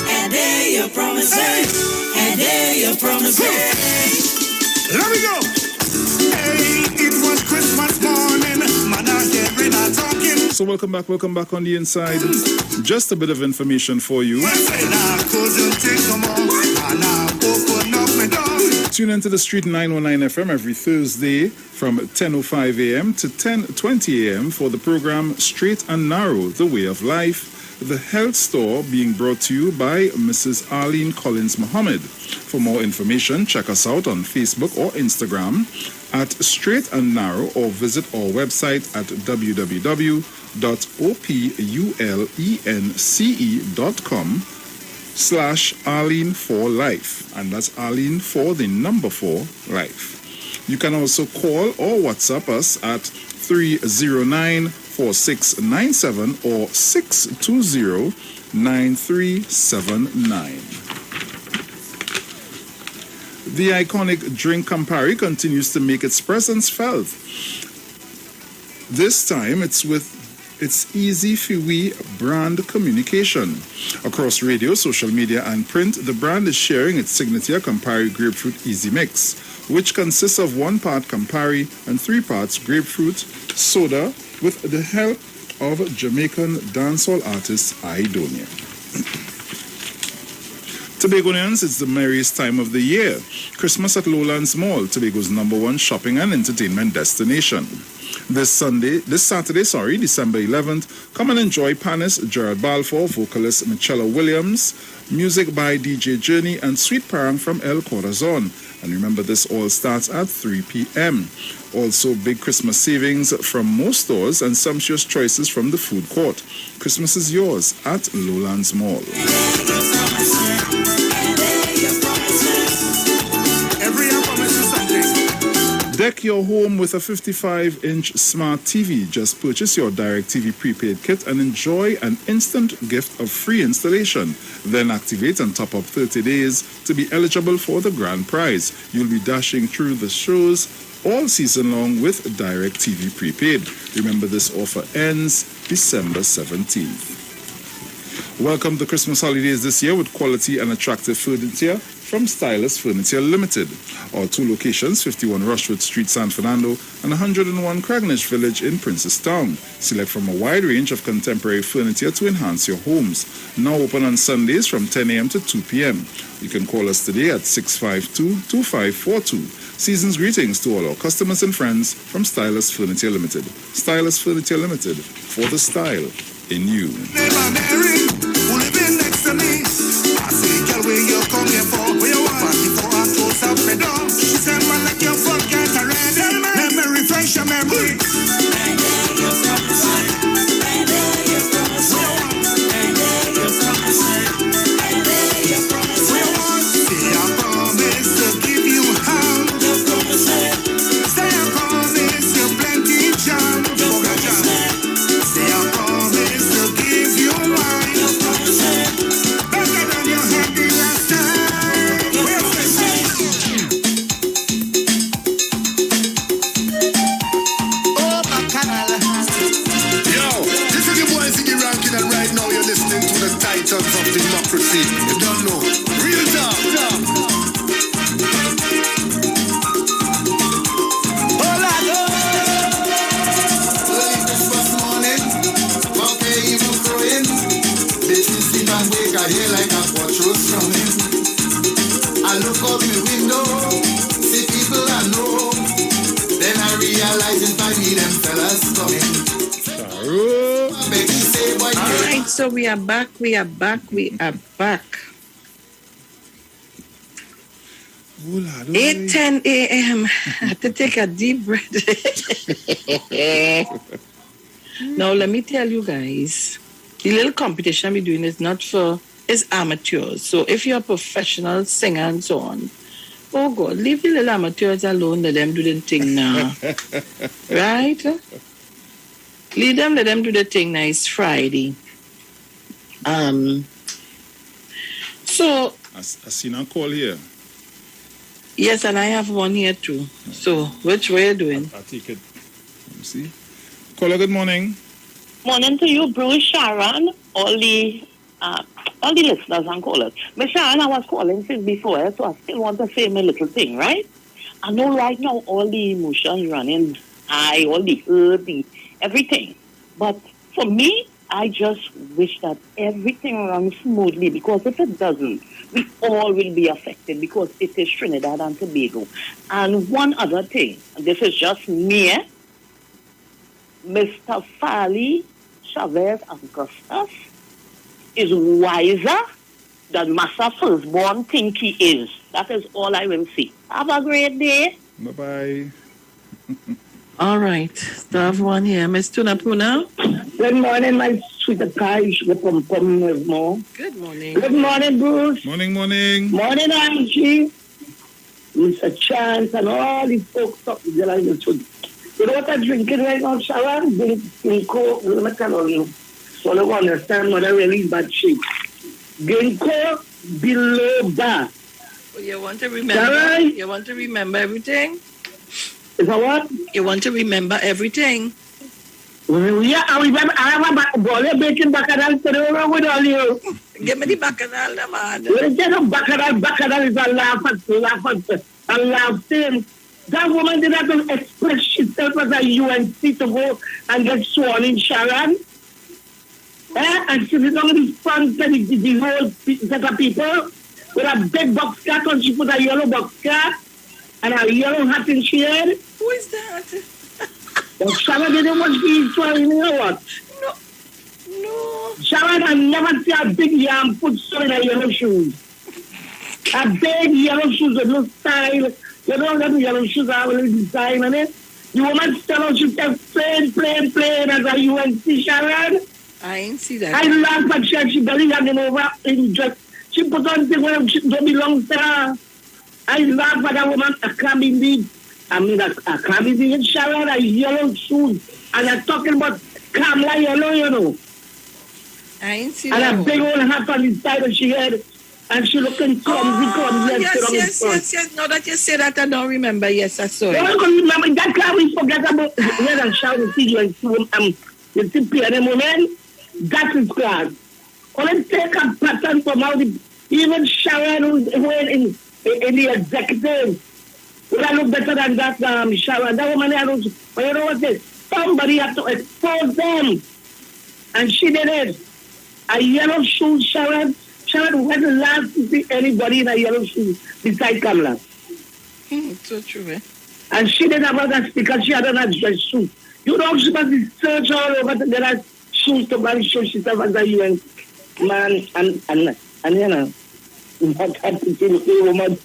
And there you promise me. And there you promise me. Let me go. Hey, it was Christmas morning. Man, I get rid of talking. So welcome back on the inside. Just a bit of information for you. Tune into the Street 919 FM every Thursday from 10:05 a.m. to 10:20 a.m. for the program Straight and Narrow, The Way of Life, the health store being brought to you by Mrs. Arlene Collins Muhammad. For more information, check us out on Facebook or Instagram at Straight and Narrow or visit our website at www.opulence.com/Arlene4Life. And that's Arlene for the number 4 life. You can also call or WhatsApp us at 309-4697 or 620-9379. The iconic drink Campari continues to make its presence felt. This time it's with It's easy for we brand communication. Across radio, social media, and print, the brand is sharing its signature Campari Grapefruit Easy Mix, which consists of 1 part Campari and 3 parts grapefruit soda with the help of Jamaican dancehall artist Idonia. Tobagonians, it's the merriest time of the year. Christmas at Lowlands Mall, Tobago's #1 shopping and entertainment destination. This Saturday, December 11th, come and enjoy Panis, Gerard Balfour, vocalist Michella Williams, music by DJ Journey, and Sweet Parang from El Corazon. And remember, this all starts at 3 p.m. Also, big Christmas savings from most stores and sumptuous choices from the food court. Christmas is yours at Lowlands Mall. Deck your home with a 55-inch smart TV. Just purchase your DirecTV prepaid kit and enjoy an instant gift of free installation. Then activate and top up 30 days to be eligible for the grand prize. You'll be dashing through the shows all season long with DirecTV prepaid. Remember, this offer ends December 17th. Welcome to Christmas holidays this year with quality and attractive furniture from Stylus Furniture Limited. Our 2 locations, 51 Rushwood Street, San Fernando, and 101 Cragnish Village in Princestown. Select from a wide range of contemporary furniture to enhance your homes. Now open on Sundays from 10 a.m. to 2 p.m. You can call us today at 652-2542. Season's greetings to all our customers and friends from Stylus Furniture Limited. Stylus Furniture Limited, for the style in you. Where you come here for? Where you want? Party for a toast of the dog. She said, man, like your front get ready. Let me refresh your memory. Of democracy, you don't know. Real talk. Early Christmas morning, okay, even crowing. Baby sleep and wake, I hear like a quattro strumming. I look out the window, see people I know. Then I realize if I meet them fellas coming. All right, so we are back. 8:10 a.m. I have to take a deep breath. Now, let me tell you guys, the little competition we're doing is amateurs. So if you're a professional singer and so on, oh God, leave the little amateurs alone, let them do the thing now. Right? Let them do the thing now. It's Friday. So I seen a call here. Yes, and I have one here too. So which way are you doing? I'll take it. Let me see. Caller, good morning. Morning to you, Bruce, Sharon, all the listeners and callers. Miss Sharon, I was calling since before, so I still want to say my little thing, right? I know right now all the emotions running high, all the hurt, everything. But for me, I just wish that everything runs smoothly, because if it doesn't, we all will be affected, because it is Trinidad and Tobago. And one other thing, and this is just me, Mr. Fali Chavez Augustus is wiser than Massa Firstborn think he is. That is all I will say. Have a great day. Bye-bye. All right. So I have one here. Miss Tunapuna. Good morning, my sweet guys. Good morning. Good morning. Good morning, Bruce. Morning, morning. Morning, Angie. Mr. Chance and all these folks up there. You know what I'm drinking right now, Sharon? Ginkgo, so I don't understand what I really bad shape. Ginkgo biloba. Oh, you want to remember? Right? You want to remember everything? Is that what? You want to remember everything? Yeah, I have a ball bacon baccarat with all you. Give me the bacchanal, man. Baccarat is a laugh thing. That woman did not express herself as a UNC to go and get sworn in, Sharon. And she was only front of the whole set of people with a big box cat on. She put a yellow box cat and a yellow hat in she head. Who is that? But Sharon didn't want to be sworn in, you know what? No. Sharon, I never see a big yam put so in a yellow shoes. A big yellow shoes with no style. You know that yellow shoes have a little design on it. The woman still out, she kept plain as a UNC, Sharon. I ain't see that. I laughed at her, she belly hanging over in dress. She put on things where she don't belong to her. I laughed at that woman, I can't believe. I mean, I can't believe Sharon, a yellow shoes. And I'm talking about Kamla yellow, you know. I ain't see and that. And a big old hat on the side of she head. And she looking clumsy. Yes. Now that you say that, I don't remember. Yes, I saw it. I don't remember. That time we forget about where I'm shouting to you and you see PNM women. That is class. Only take a pattern from how even Sharon who's in the executive. Would I look better than that Sharon? That woman, but you know what this? Somebody have to expose them. And she did it. A yellow shoe, Sharon. Sharon, when the last to see anybody in a yellow shoe beside Kamla? It's so true, eh? And she didn't have that because she had a dress shoe. You know, she must be search all over to get her shoes to go and show herself as a UN man and you know, not happy to look at a woman.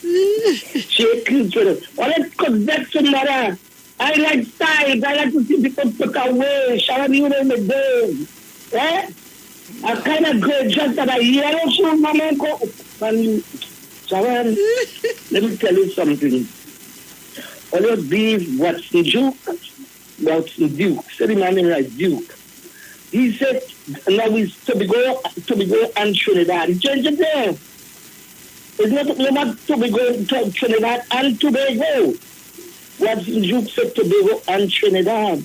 She cute with it. Well, let's connect to mother. I like style. I like to see people put away. Sharon, you know, in the day. Eh? I kind of good just that a yellow shoe woman go. And Sharon, let me tell you something. Always be what's the Duke, what's the Duke. Say the man name like Duke. He said, now it's Tobago and Trinidad. He changed it there. It's not Tobago, Trinidad and Tobago. What's the Duke said Tobago and Trinidad.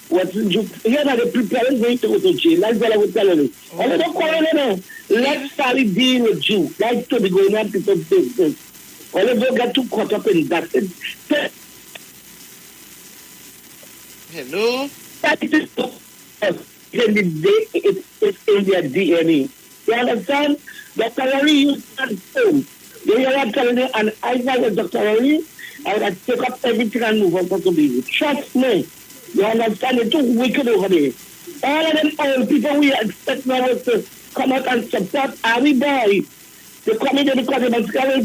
What's the Duke? Here are the preparing going to go to jail. That's what I would tell you. I don't call it. Let Sally deal with Duke. Like Tobago and people business. All of them get too caught up in that. Hello? It's in their DNA. You understand? Dr. Rory used to film. You hear what I'm telling you? And I was Dr. Rory, I would have take up everything and move on to Tobago. Trust me. You understand? It's too wicked over there. All of them old people we expect now to come out and support our boy. They come in because they must carry a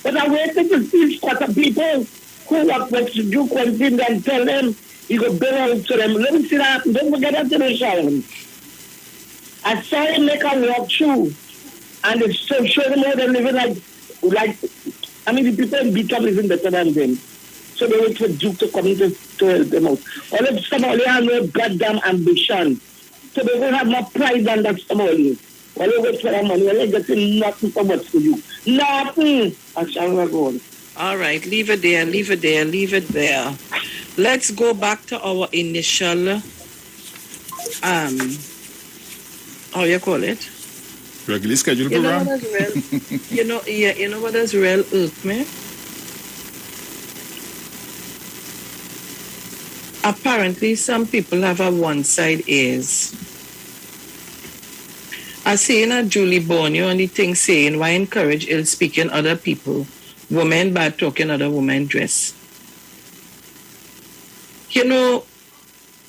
but I waited to see squad of people who work with the Duke one thing and tell them you go belong to them. Let me see that. Don't forget that to the Sharon. I saw him make a walk through and they show them how they're living like I mean the people in Beta living better than them. So they wait for Duke to come in to help them out. All of Somali have no goddamn ambition. So they will have more pride than that Somali. While you wait for that money, you're getting nothing from what's for you. Nothing. I shall go on. All right, leave it there. Let's go back to our initial, how you call it? Regularly scheduled program. You know what has real irked me? Apparently, some people have a one-side ears. I seen a Julie Borneo and the thing saying, why encourage ill speaking other people, women bad talking other women dress. You know,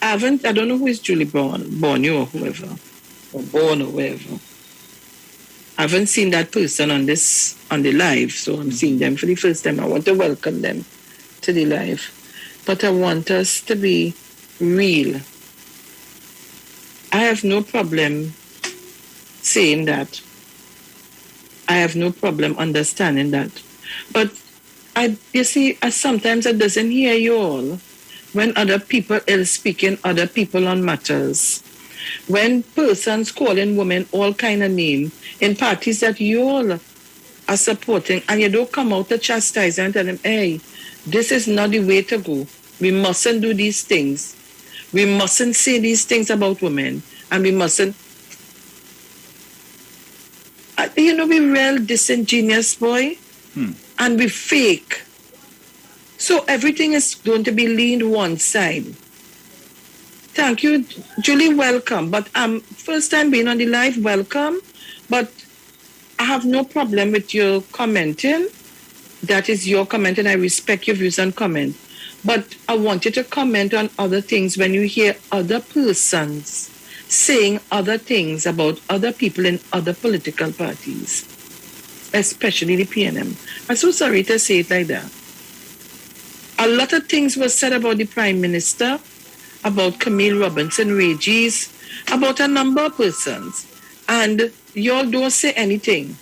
I don't know who is Julie Borneo or whoever, or Born or whoever. I haven't seen that person on the live, so I'm seeing them for the first time. I want to welcome them to the live. But I want us to be real. I have no problem saying that. I have no problem understanding that. But you see, sometimes I doesn't hear you all when other people else speaking other people on matters. When persons calling women all kind of name in parties that you all are supporting and you don't come out to chastise and tell them, hey, this is not the way to go. We mustn't do these things. We mustn't say these things about women, and we mustn't. We real disingenuous, boy, and we fake. So everything is going to be leaned one side. Thank you, Julie. Welcome. But first time being on the live. Welcome. But I have no problem with your commenting. That is your comment, and I respect your views and comment. But I want you to comment on other things when you hear other persons saying other things about other people in other political parties, especially the PNM. I'm so sorry to say it like that. A lot of things were said about the Prime Minister, about Camille Robinson Regis, about a number of persons. And y'all don't say anything.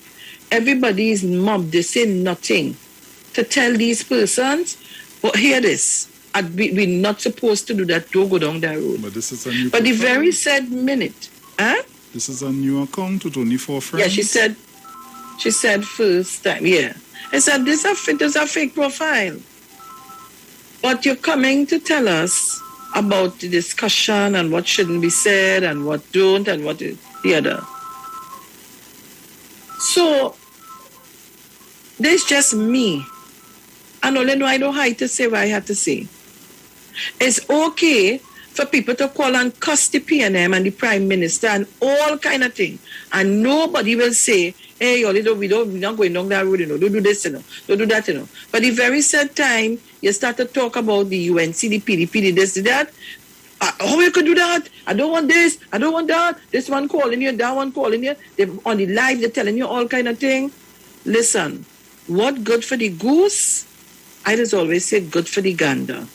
Everybody is mobbed. They say nothing to tell these persons, but hear this. We're not supposed to do that. Don't go down that road. But this is a new But the very said minute. This is a new account with only 4 friends? Yeah, she said first time, yeah. I said, this is a fake profile. But you're coming to tell us about the discussion and what shouldn't be said and what don't and what is the other. So, there's just me. And only know I don't have to say what I have to say. It's okay for people to call and cuss the PNM and the Prime Minister and all kind of thing. And nobody will say, hey, we're not going down that road, don't do this, don't do that, But the very sad time, you start to talk about the UNC, the PDP, the this, the that. How you could do that? I don't want this, I don't want that. This one calling you, that one calling you. On the live, they're telling you all kind of thing. Listen, what good for the goose? I just always say good for the gander.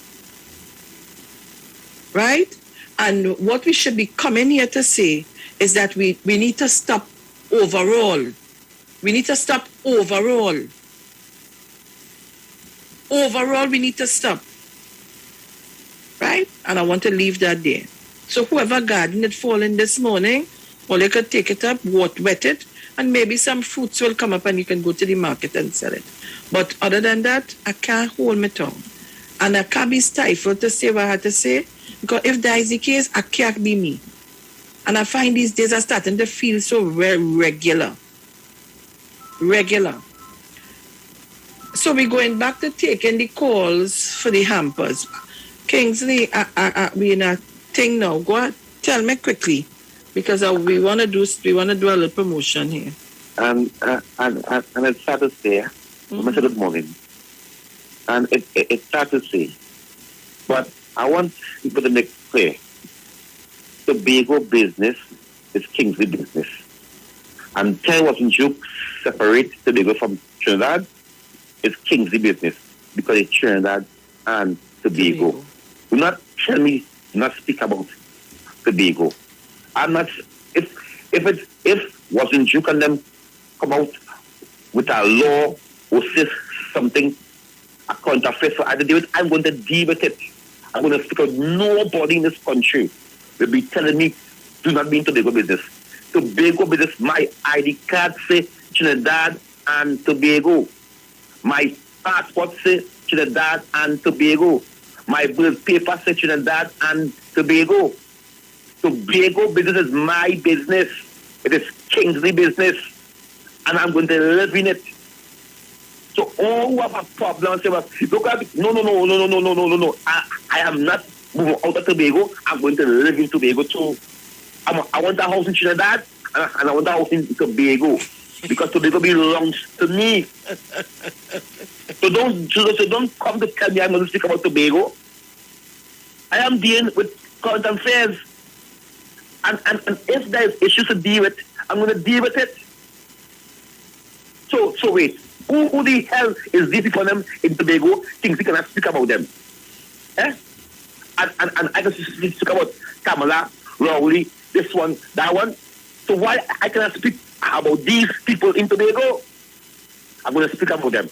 Right? And what we should be coming here to say is that we need to stop overall. We need to stop overall. Overall, we need to stop. Right? And I want to leave that there. So whoever garden it falling this morning, well, you could take it up, wet it, and maybe some fruits will come up and you can go to the market and sell it. But other than that, I can't hold my tongue. And I can't be stifled to say what I had to say, because if that is the case, I can't be me. And I find these days are starting to feel so regular. So we're going back to taking the calls for the hampers. Kingsley, we in a thing now. Go ahead, tell me quickly, because we want to do a little promotion here. And it's sad to say, I said good morning. And it's sad to say, but I want people to make clear: Tobago business is Kingsley business. And tell wasn't you separate Tobago from Trinidad? It's Kingsley business because it's Trinidad and Tobago. Do not tell me not speak about Tobago. I'm not. If wasn't you can them come out with a law or say something a counterfeit for other deal, I'm going to deal with it. I'm going to speak out. Nobody in this country will be telling me do not be in Tobago business. Tobago business, my ID card say Trinidad and Tobago. My passport say Trinidad and Tobago. My birth paper say Trinidad and Tobago. Tobago business is my business. It is Kingsley business. And I'm going to live in it. So all who have a problem say, look at it. No. I am not moving out of Tobago. I'm going to live in Tobago too. I want a house in Trinidad and I want a house in Tobago. Because Tobago belongs to me. So don't come to tell me I'm going to speak about Tobago. I am dealing with current affairs. And if there is issues to deal with, I'm going to deal with it. So wait. Who the hell is this for them in Tobago? Things we cannot speak about them. And I can speak about Kamala, Rowley, this one, that one. So why I cannot speak about these people in Tobago? I'm going to speak about them.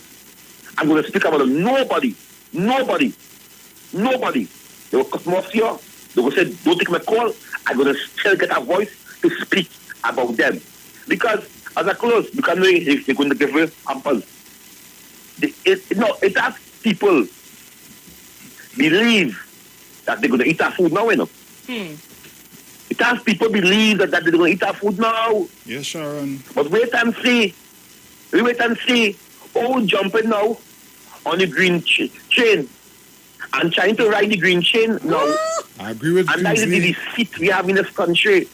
I'm going to speak about them. Nobody. They will cut me off here. They will say, don't take my call. I'm going to still get a voice to speak about them. Because as I close, you can know if they're going to give me hampers. It has people believe that they're going to eat our food now, you know. It has people believe that they're going to eat our food now. Yes, Sharon. But wait and see. We wait and see. Oh, jumping now on the green chain and trying to ride the green chain now. I agree with and that is the deceit we have in this country.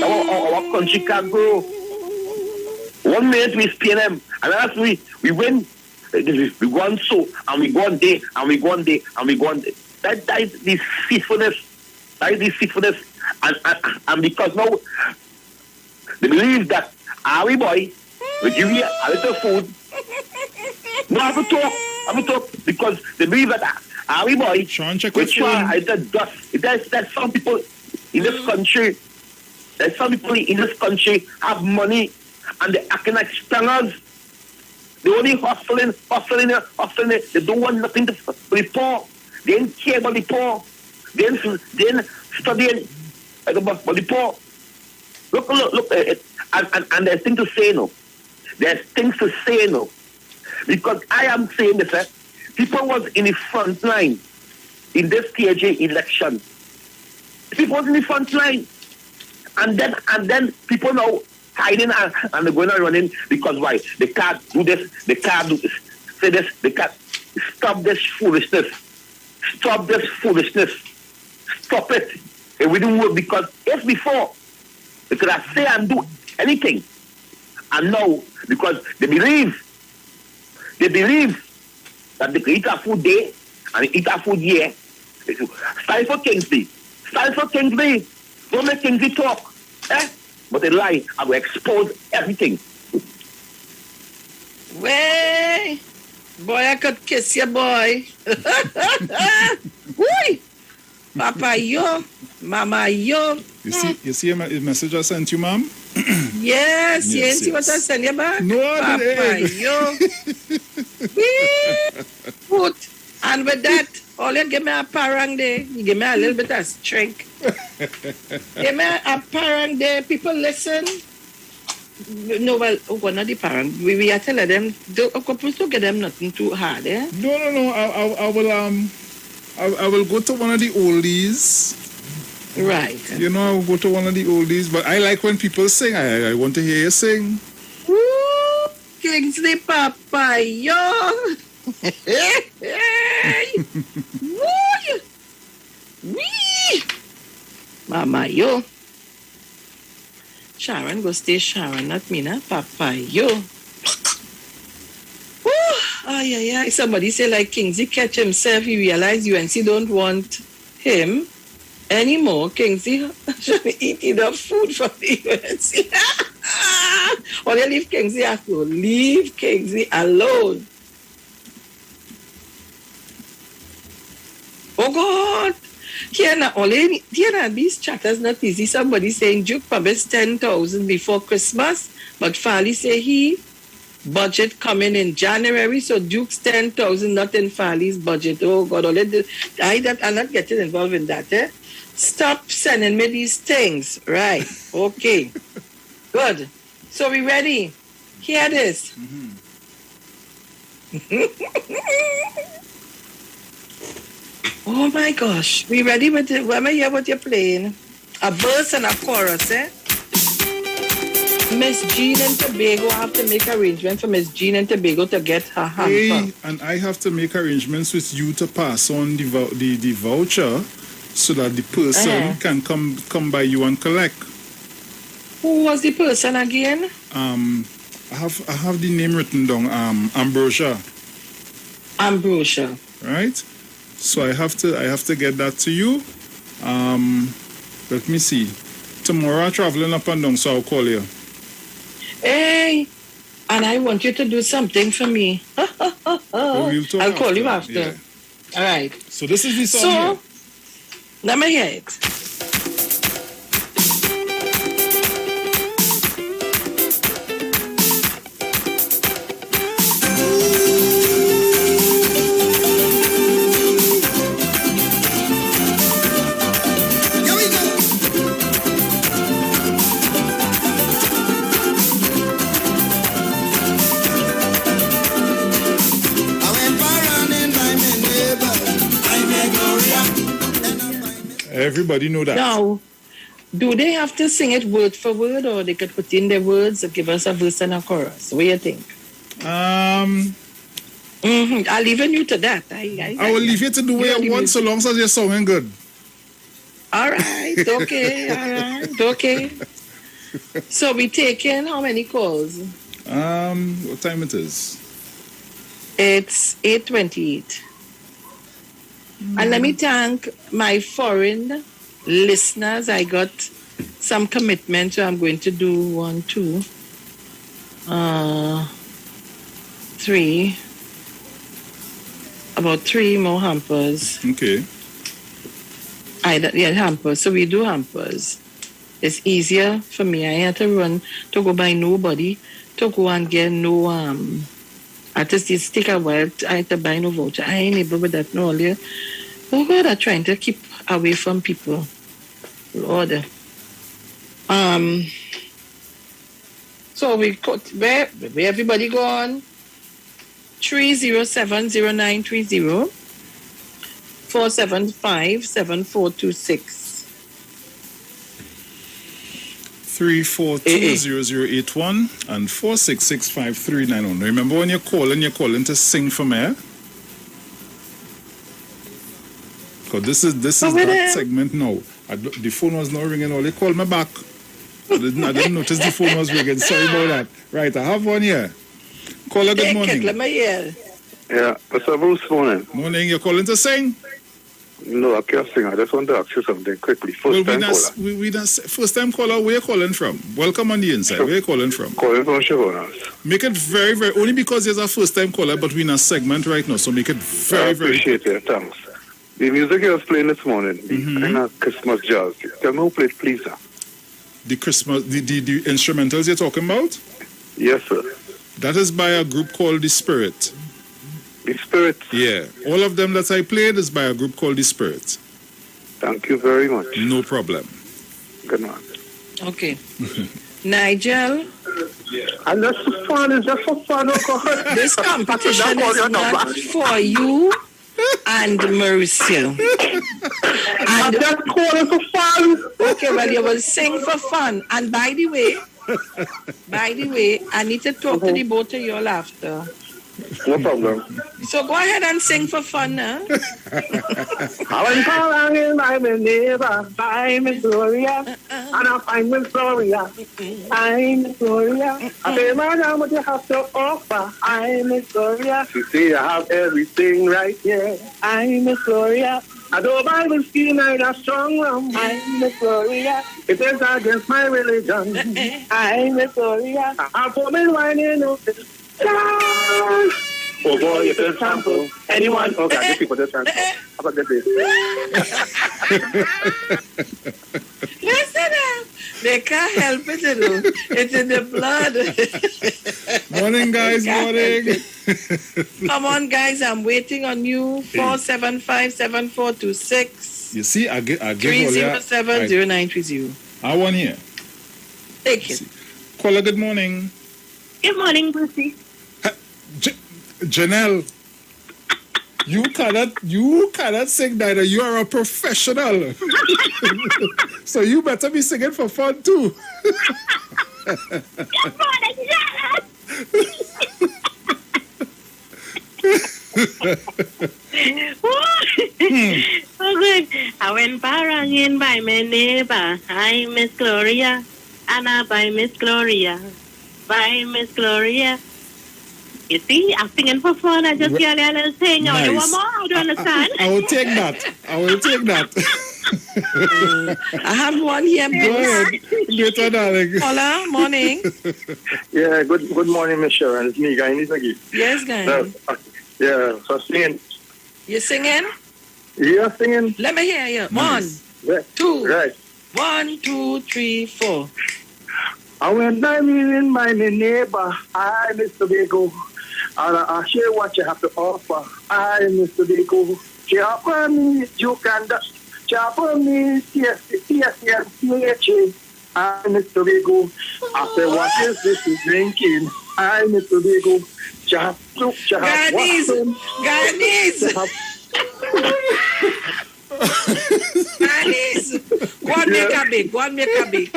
Our country can't grow. 1 minute we spin them, and last we win. We go on so, and we go on day, and we go on day, and we go on day. That is deceitfulness. That is deceitfulness. And because now they believe that our boy will give you a little food. No, I have to talk because they believe that our boy, which are there's some people in this country, have money and they're acting like spangers. They only hustling. They don't want nothing for the poor. They don't care about the poor. They ain't studying about the poor. Look, and there's things to say no. There's things to say no. Because I am saying this, people was in the front line in this TJ election. People was in the front line. And then people now hiding and they're going and running because why? They can't do this, they can't do this. Say this, they can't. Stop this foolishness. Stop this foolishness. Stop it. It wouldn't work because if before they could have say and do anything. And now, because they believe that they can eat our food day and they eat our food here. Style for Kingsley. Don't make Kingsley talk. But they lie. I will expose everything. Way, boy, I could kiss you, boy. Woo! Papa, yo. Mama, yo. You see a message I sent you, ma'am? Yes, you see what I sent you back? No, Papa, yo. Put. And with that, all you give me a parang there, you give me a little bit of strength. Give me a parang there, people listen. No, well, one of the parents, we are telling them, don't get them nothing too hard, eh? No. I will go to one of the oldies. Right. You know, I will go to one of the oldies, but I like when people sing. I want to hear you sing. Woo! Kingsley Papa, yo! Woo! Wee! Mama, yo! Sharon, go stay Sharon, not me, na? Papa, yo! Woo! Ay. Somebody say like Kingsley catch himself, he realize UNC don't want him anymore. Kingsley should be eating up food from the UNC. Or they leave Kingsley alone. Leave Kingsley alone. Oh God! Here these chatters not easy. Somebody saying Duke promised 10,000 before Christmas, but Farley say he budget coming in January, so Duke's 10,000 not in Farley's budget. Oh God! I'm not getting involved in that. Stop sending me these things. Right? Okay. Good. So we ready? Hear this. Oh my gosh. We ready with it? Let me hear what you're playing. A verse and a chorus, eh? Miss Jean and Tobago, I have to make arrangements for Miss Jean and Tobago to get her hamper. And I have to make arrangements with you to pass on the voucher so that the person can come by you and collect. Who was the person again? I have the name written down. Ambrosia. Right? So I have to get that to you. Let me see. Tomorrow I'm traveling up and down, so I'll call you. Hey, and I want you to do something for me. I'll call you after. Yeah. All right. So this is the song here. Let me hear it. I went for running by my neighbor. I may go Everybody know that. Now, do they have to sing it word for word, or they could put in their words or give us a verse and a chorus? What do you think? I'll leave you to that. I will leave you to do what you want so long as you're singing good. All right, okay. So we taking how many calls? What time it is? It's 8:28. And let me thank my foreign listeners. I got some commitment, so I'm going to do 1, 2, 3. About 3 more hampers. Okay. Hampers. So we do hampers. It's easier for me. I had to run to go by nobody, to go and get no I just take a while. I had to buy no voucher. I ain't able with that no earlier. Oh God, I'm trying to keep away from people. Lord. So we got where everybody gone? 3070930 475-7426. 342-0081 and 466-5391. Remember when you're calling to sing for me. Because this is that segment now. The phone was not ringing. All they called me back. I didn't notice the phone was ringing. Sorry about that. Right, I have one here. Caller, good morning. Yeah, Mr. Bruce, morning. Morning, you're calling to sing? No, I can't sing. I just want to ask you something quickly. First time caller, where you calling from? Welcome on the inside. Where you calling from? Calling from Chevronas. Make it very, very, only because there's a first time caller, but we're in a segment right now, so make it very, very appreciate it, thanks. The music you was playing this morning, the kind of Christmas jazz. Tell me who played, please, sir. The Christmas, the instrumentals you're talking about? Yes, sir. That is by a group called The Spirit. The Spirit? Yeah. All of them that I played is by a group called The Spirit. Thank you very much. No problem. Good night. Okay. Nigel? And that's for fun. Is that for fun? This competition is not for you and Mauricio. And just calling for fun. Okay, well, you will sing for fun. And by the way, I need to talk to the both of you all after. No problem. So go ahead and sing for fun, huh? I went calling by my neighbor, by Miss Gloria, and I find Miss Gloria. I'm Miss Gloria. I say, Madam, what you have to offer? I'm Miss Gloria. She say, I have everything right here. I'm Miss Gloria. I don't buy whiskey, neither strong rum. I'm Miss Gloria. It is against my religion. I'm Miss Gloria. I put me wine in it. Oh boy, you can sample. Anyone? Oh God, these people just sample. How about this? Listen up. They can't help it, you know. It's in the blood. Morning, guys. Morning. Come on, guys. I'm waiting on you. 475-7426. You see, I give 307-0930. I want here. Take it. Caller, good morning. Good morning, Brucey. Janelle, you cannot sing neither. You are a professional. So you better be singing for fun too. Good morning, Janelle. Oh, good. I went parangin by my neighbor. Hi, Miss Gloria. Anna by Miss Gloria. By Miss Gloria. You see, I'm singing for fun. I just hear a little thing. Nice. You want more? I don't understand. I will take that. I have one here. Go ahead. Later, darling. Hola, morning. Yeah, good morning, Miss Sharon. It's me, Guy. Yes, Guy. Yeah, so singing. You singing? Yeah, singing. Let me hear you. Nice. 1, 2. Right. 1, 2, 3, 4. I went dining in my neighbor. I, Mr. Bego. And I share what you have to offer. I, Mr. Bego. Chop me, you can chop me, yes. I, Mr. Bego. I say, what is this is drinking? I, Mr. Bego. Chop. Garnies. Alice, go and make a big. Go and make a big.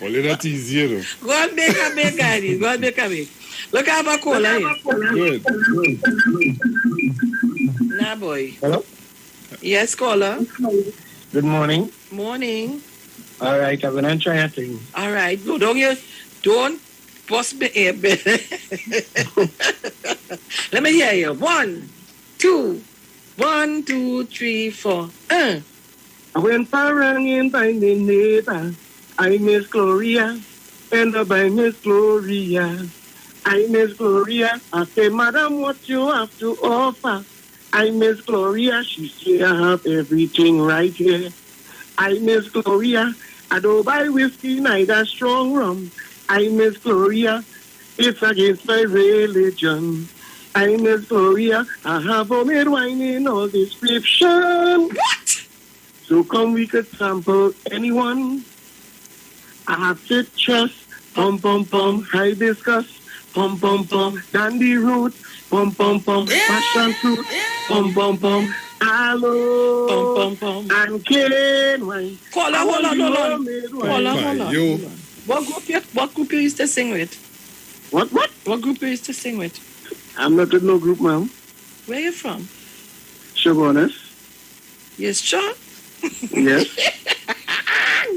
Only that easier though. Go and make a big, Alice. Go and make a big. Look, I have a caller here. Good. Nah, boy. Hello? Yes, caller. Good morning. Morning. All right, I'm going to try a thing. All right. No, don't bust me here, baby. Let me hear you. 1, 2. 1, 2, 3, 4. When Farang in by the neighbor, I miss Gloria, and by Miss Gloria. I miss Gloria. I say, Madam, what you have to offer? I miss Gloria. She say, I have everything right here. I miss Gloria. I don't buy whiskey, neither strong rum. I miss Gloria. It's against my religion. I miss Gloria. I have homemade wine in all description. What? So come we could sample anyone. I have citrus, pom pom pom, hibiscus, pom pom pom, dandy root, pom pom pom, passion fruit, pom pom pom, aloe, pom pom pom, and cane wine. Caller, hold on. Caller, hold on. Yo. What group you used to sing with? What? What group you used to sing with? I'm not with no group, ma'am. Where you from? Shoguness. Yes, sure. Yes.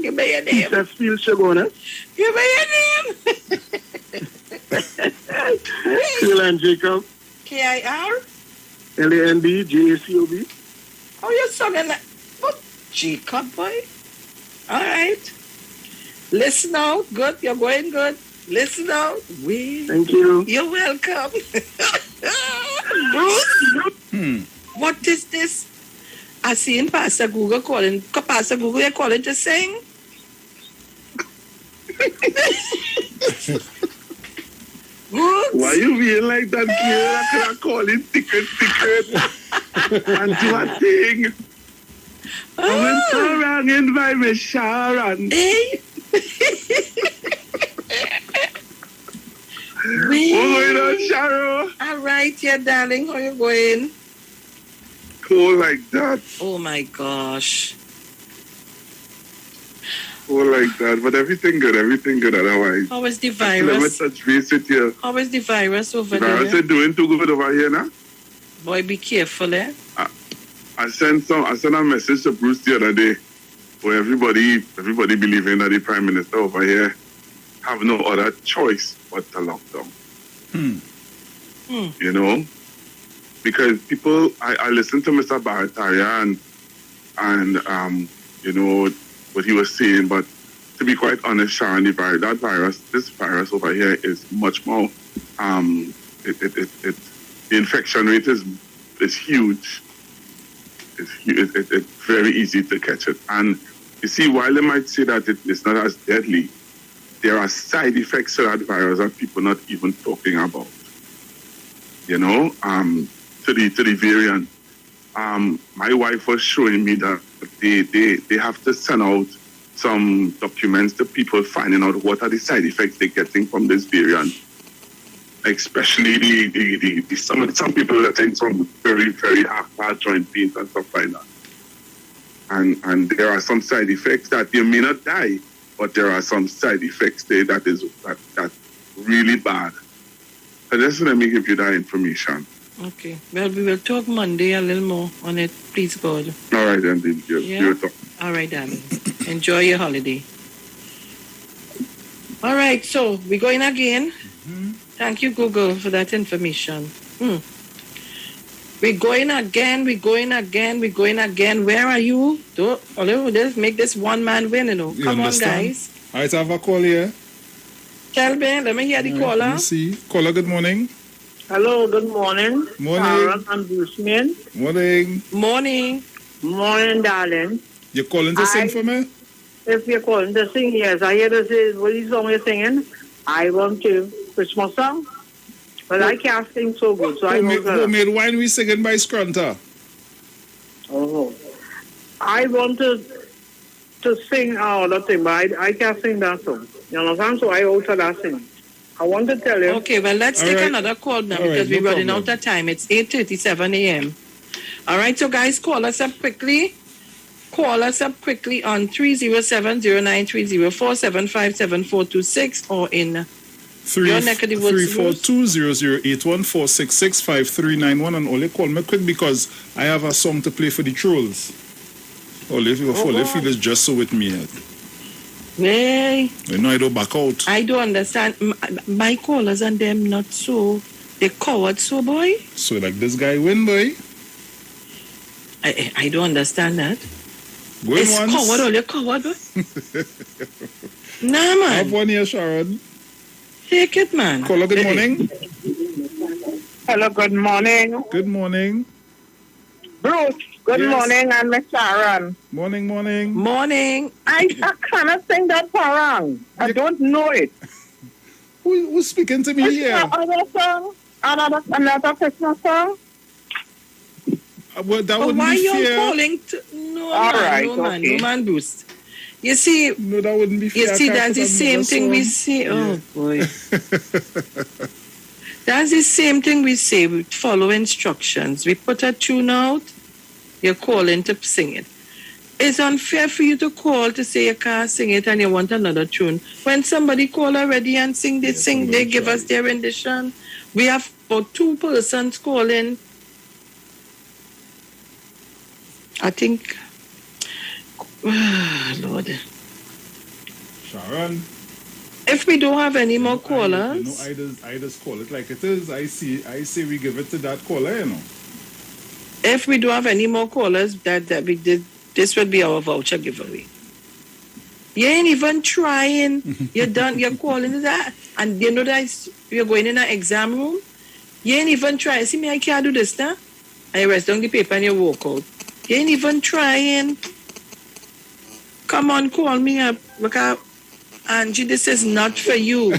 Give me your name. That's still Shoguness. Give me your name. Phil and Jacob. KIR? LAND, JACOB. Oh, you're singing like... Oh, Jacob, boy. All right. Listen out. Good. You're going good. Listen out. Thank you. You're welcome. Bruce? What is this? I seen Pastor Google calling. Pastor Google, you're calling to sing? Why you being like that, girl? I could call it ticket. And do a thing. I went around and by me Sharon. Hey. What's going on, Sharon? All right, yeah, darling. How you going? Cool like that. Oh, my gosh. Cool like that. But everything good otherwise. How is the Let me virus? touch base with you. How is the virus over The virus there? is doing too good over here now. Boy, be careful, eh? I sent a message to Bruce the other day where everybody believing that the Prime Minister over here have no other choice but to lock down. You know? Because people, I listened to Mr. Barataria and you know, what he was saying, but to be quite honest, Sharon, this virus over here is much more, the infection rate is huge. It's very easy to catch it. And you see, while they might say that it's not as deadly, there are side effects to that virus that people are not even talking about. You know, to the variant. My wife was showing me that they have to send out some documents to people finding out what are the side effects they're getting from this variant. Especially some people are getting some very, very hard joint pains and stuff like that. And there are some side effects that you may not die, but there are some side effects there that's really bad. So just let me give you that information. Okay. Well, we will talk Monday a little more on it, please God. All right, then. You're talking. All right, darling. Enjoy your holiday. All right, so we're going again. Thank you, Google, for that information. We're going again. Where are you? Let's make this one man win, you know. You Come understand? on, guys. All right, I have a call here. Tell me, let me hear the caller. Let me see. Caller, good morning. Hello, good morning. Morning. Sharon and Bruceman. Morning. Morning, darling. You calling to sing for me? If you're calling to sing, yes. I hear this is what song you're singing. I want to Christmas song. But I can't sing so good, so I don't know. Homemade wine we singing by Scrunter. Oh. I wanted to sing that thing, but I can't sing that song. You understand? So I also that sing. I want to tell you. Okay, well, let's All take right. another call now All right, because we're no running problem. out of time. It's 8:37 a.m. All right, so guys, call us up quickly. Call us up quickly on 307-0930-475-7426 or in your neck of the woods. 342-00814665391 and only call me quick because I have a song to play for the trolls. Only if you feel is just so with me. Hey, You know I don't back out. I don't understand. My callers and them not so. They coward so, boy. So like this guy win, boy. I don't understand that. Going It's once. coward or you coward, boy? Nah, man. Have one here, Sharon. Take it, man. Caller, good morning. Hello, good morning. Good morning. Bruce, good Yes. morning, and Miss Sharon. Morning, morning. Morning. I cannot sing that parang. I don't know it. Who's speaking to me Is here? there other song? Another Christmas song? Well, that But wouldn't why be you fair. calling? No, All man, right, no, man, okay. no, man, Bruce. You see, No, that wouldn't be fair. you I see, can't that's put the same another thing we song. say. Oh, boy. That's the same thing we say. We follow instructions. We put a tune out. You're calling to sing it. It's unfair for you to call to say you can't sing it and you want another tune. When somebody call already and sing, they sing, they give us their rendition. We have about 2 persons calling. I think, Lord. Sharon. If we don't have any more callers, I just call it like it is. I say we give it to that caller, you know. if we don't have any more callers, that we did, this would be our voucher giveaway. You ain't even trying. You're done. You're calling that, and you know that you're going in an exam room. You ain't even trying. See me, I can't do this now. I rest down the paper and you walk out. You ain't even trying. Come on, call me up. Look out. Angie, this is not for you.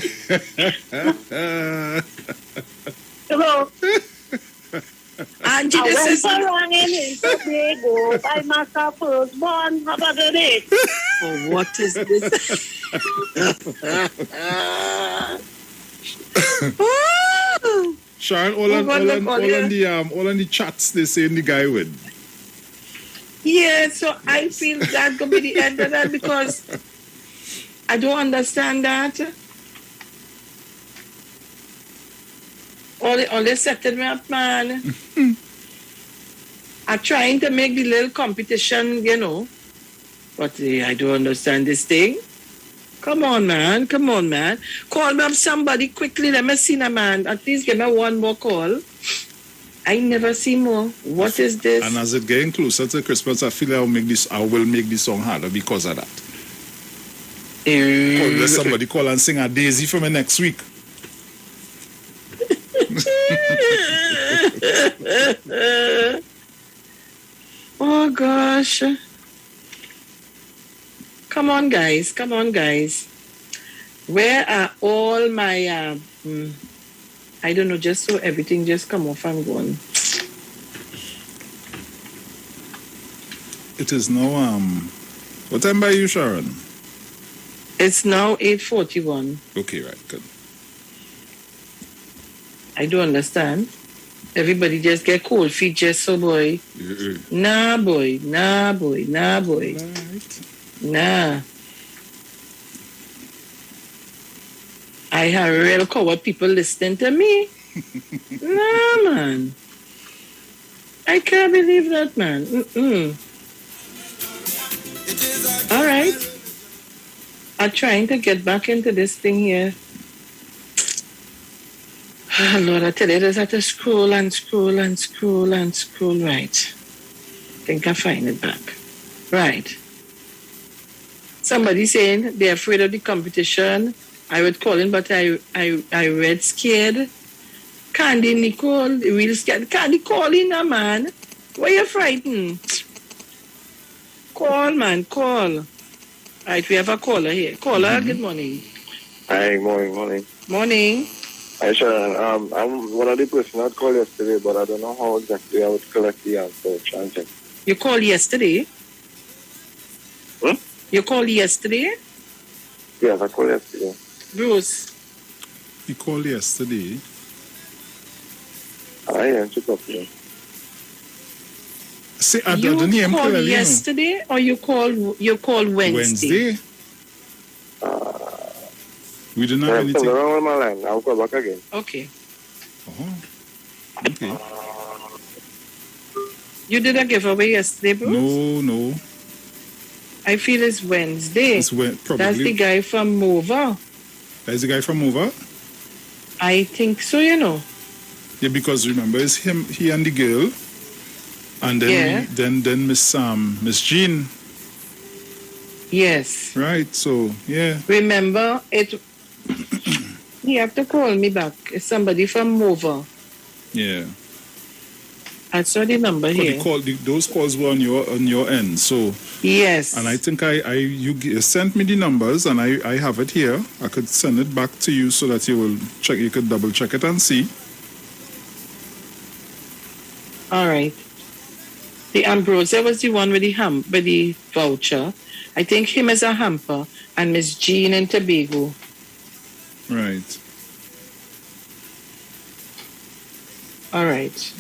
Hello. Angie, I this went is... parang in Tobago by my firstborn. How about it? Oh, what is this? Sharon, all on the chats they saying the guy win. Yeah, so I feel that could be the end of that because I don't understand that. All they set me up, man. I'm trying to make the little competition, you know. But I don't understand this thing. Come on, man. Come on, man. Call me up somebody quickly. Let me see now, man. At least give me one more call. I never see more. What is this? And as it getting closer to Christmas, I feel I will make this song harder because of that. Let somebody call and sing a Daisy for me next week. Oh gosh. Come on, guys. Come on, guys. Where are all my I don't know, just so everything just come off and gone. It is now what time by you, Sharon? It's now 8:41. Okay, right, good. I don't understand. Everybody just get cold feet just so, boy. Nah, boy. Nah, boy. Nah, boy. Right. Nah. I have real coward people listening to me. Nah, man. I can't believe that, man. All right. I'm trying to get back into this thing here. Oh, Lord, I tell you, I just have to scroll and scroll and scroll and scroll. Right. Think I find it back. Right. Somebody saying they're afraid of the competition. I would call in, but I read scared. Candy Nicole, real scared. Candy, call in, man. Why you frightened? Call, man, call. Right, we have a caller here. Caller, good morning. Hi, morning. Morning. Hi, Sharon. I'm one of the person that called yesterday, but I don't know how exactly I would collect the answer. Try and check. You called yesterday? You called yesterday? Yes, I called yesterday. Bruce. He called yesterday. I answered up here. See, I You the name called clearly, yesterday or you called Wednesday? We didn't have anything. On my line. I'll call back again. Okay. Okay. You did a giveaway yesterday, Bruce? No. I feel it's Wednesday. It's probably. That's the guy from Mova. That's the guy from Mova? I think so, you know. Yeah, because remember, it's him, he and the girl. And then then Miss Jean. Yes. Right, so, yeah. Remember, you have to call me back. It's somebody from Mova. Yeah. I saw the number here. Those calls were on your end, so yes. And I think you sent me the numbers, and I have it here. I could send it back to you so that you will check. You could double check it and see. All right. The Ambrosia was the one with the voucher. I think him as a hamper, and Miss Jean in Tobago. Right. All right.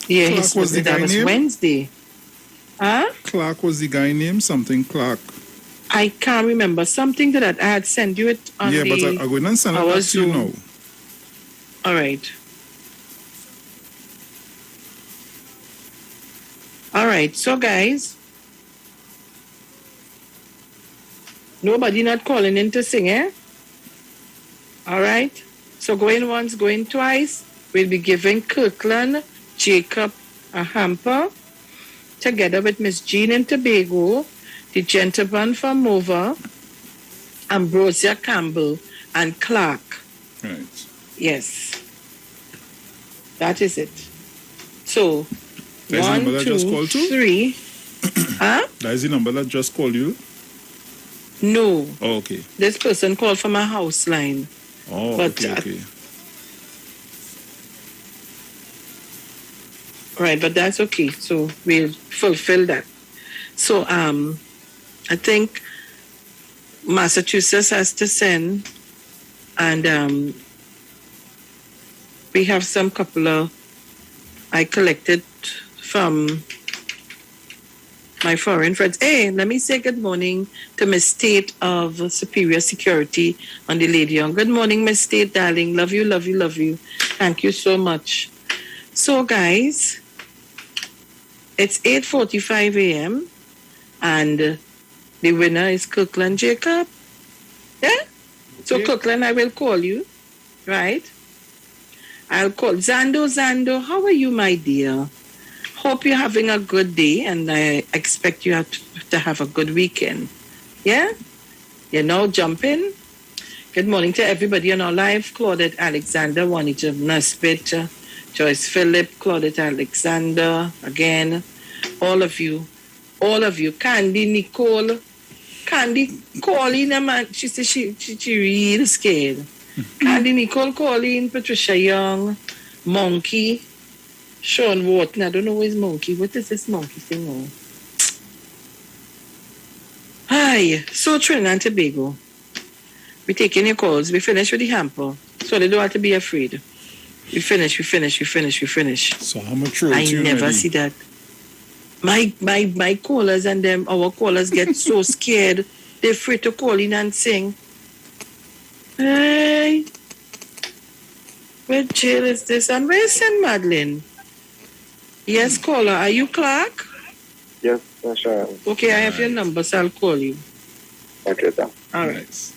Yeah, Clark was the that guy was name? Wednesday. Huh? Clark was the guy name, something Clark. I can't remember. Something that I had sent you it on Yeah, the... but I'm going to send it back to you now. All right. All right. So, guys, nobody not calling in to sing, eh? All right. So, going once, going twice. We'll be giving Kirkland Jacob a hamper together with Miss Jean in Tobago, the gentleman from Mova, Ambrosia Campbell, and Clark. Right. Yes. That is it. So, That's the number that just 1, called 2, you? 3. Huh? That is the number that just called you? No. Oh, okay. This person called from a house line. Oh, But, okay. Right, but that's okay. So we'll fulfill that. So I think Massachusetts has to send, and we have some couple of I collected from my foreign friends. Hey, let me say good morning to Miss State of Superior Security on the Lady on. Good morning, Miss State, darling. Love you, love you, love you. Thank you so much. So, guys, it's 8:45 a.m. and the winner is Kirkland Jacob. Yeah? So, Kirkland, I will call you, right? I'll call. Zando, how are you, my dear? Hope you're having a good day, and I expect you to have a good weekend. Yeah? You know, jumping. Good morning to everybody on our live. Claudette Alexander, Juanita Nesbitt, Joyce Phillip, Claudette Alexander, again, all of you. Candy Nicole, Colleen, man, she said she real scared. Candy Nicole, Colleen, Patricia Young, Monkey, Sean Wharton. I don't know where's Monkey. What is this Monkey thing on? Hi, so Trinidad and Tobago. We're taking your calls. We finished with the hamper, so they don't have to be afraid. We finish. So how much road I you never ready? see that. My callers and them, our callers get so scared. They're afraid to call in and sing. Hey, what jail is this? And where's St. Madeline? Yes, caller. Are you Clark? Yes, sure. Okay, I have your number, so I'll call you. Okay, sir. All right. Nice.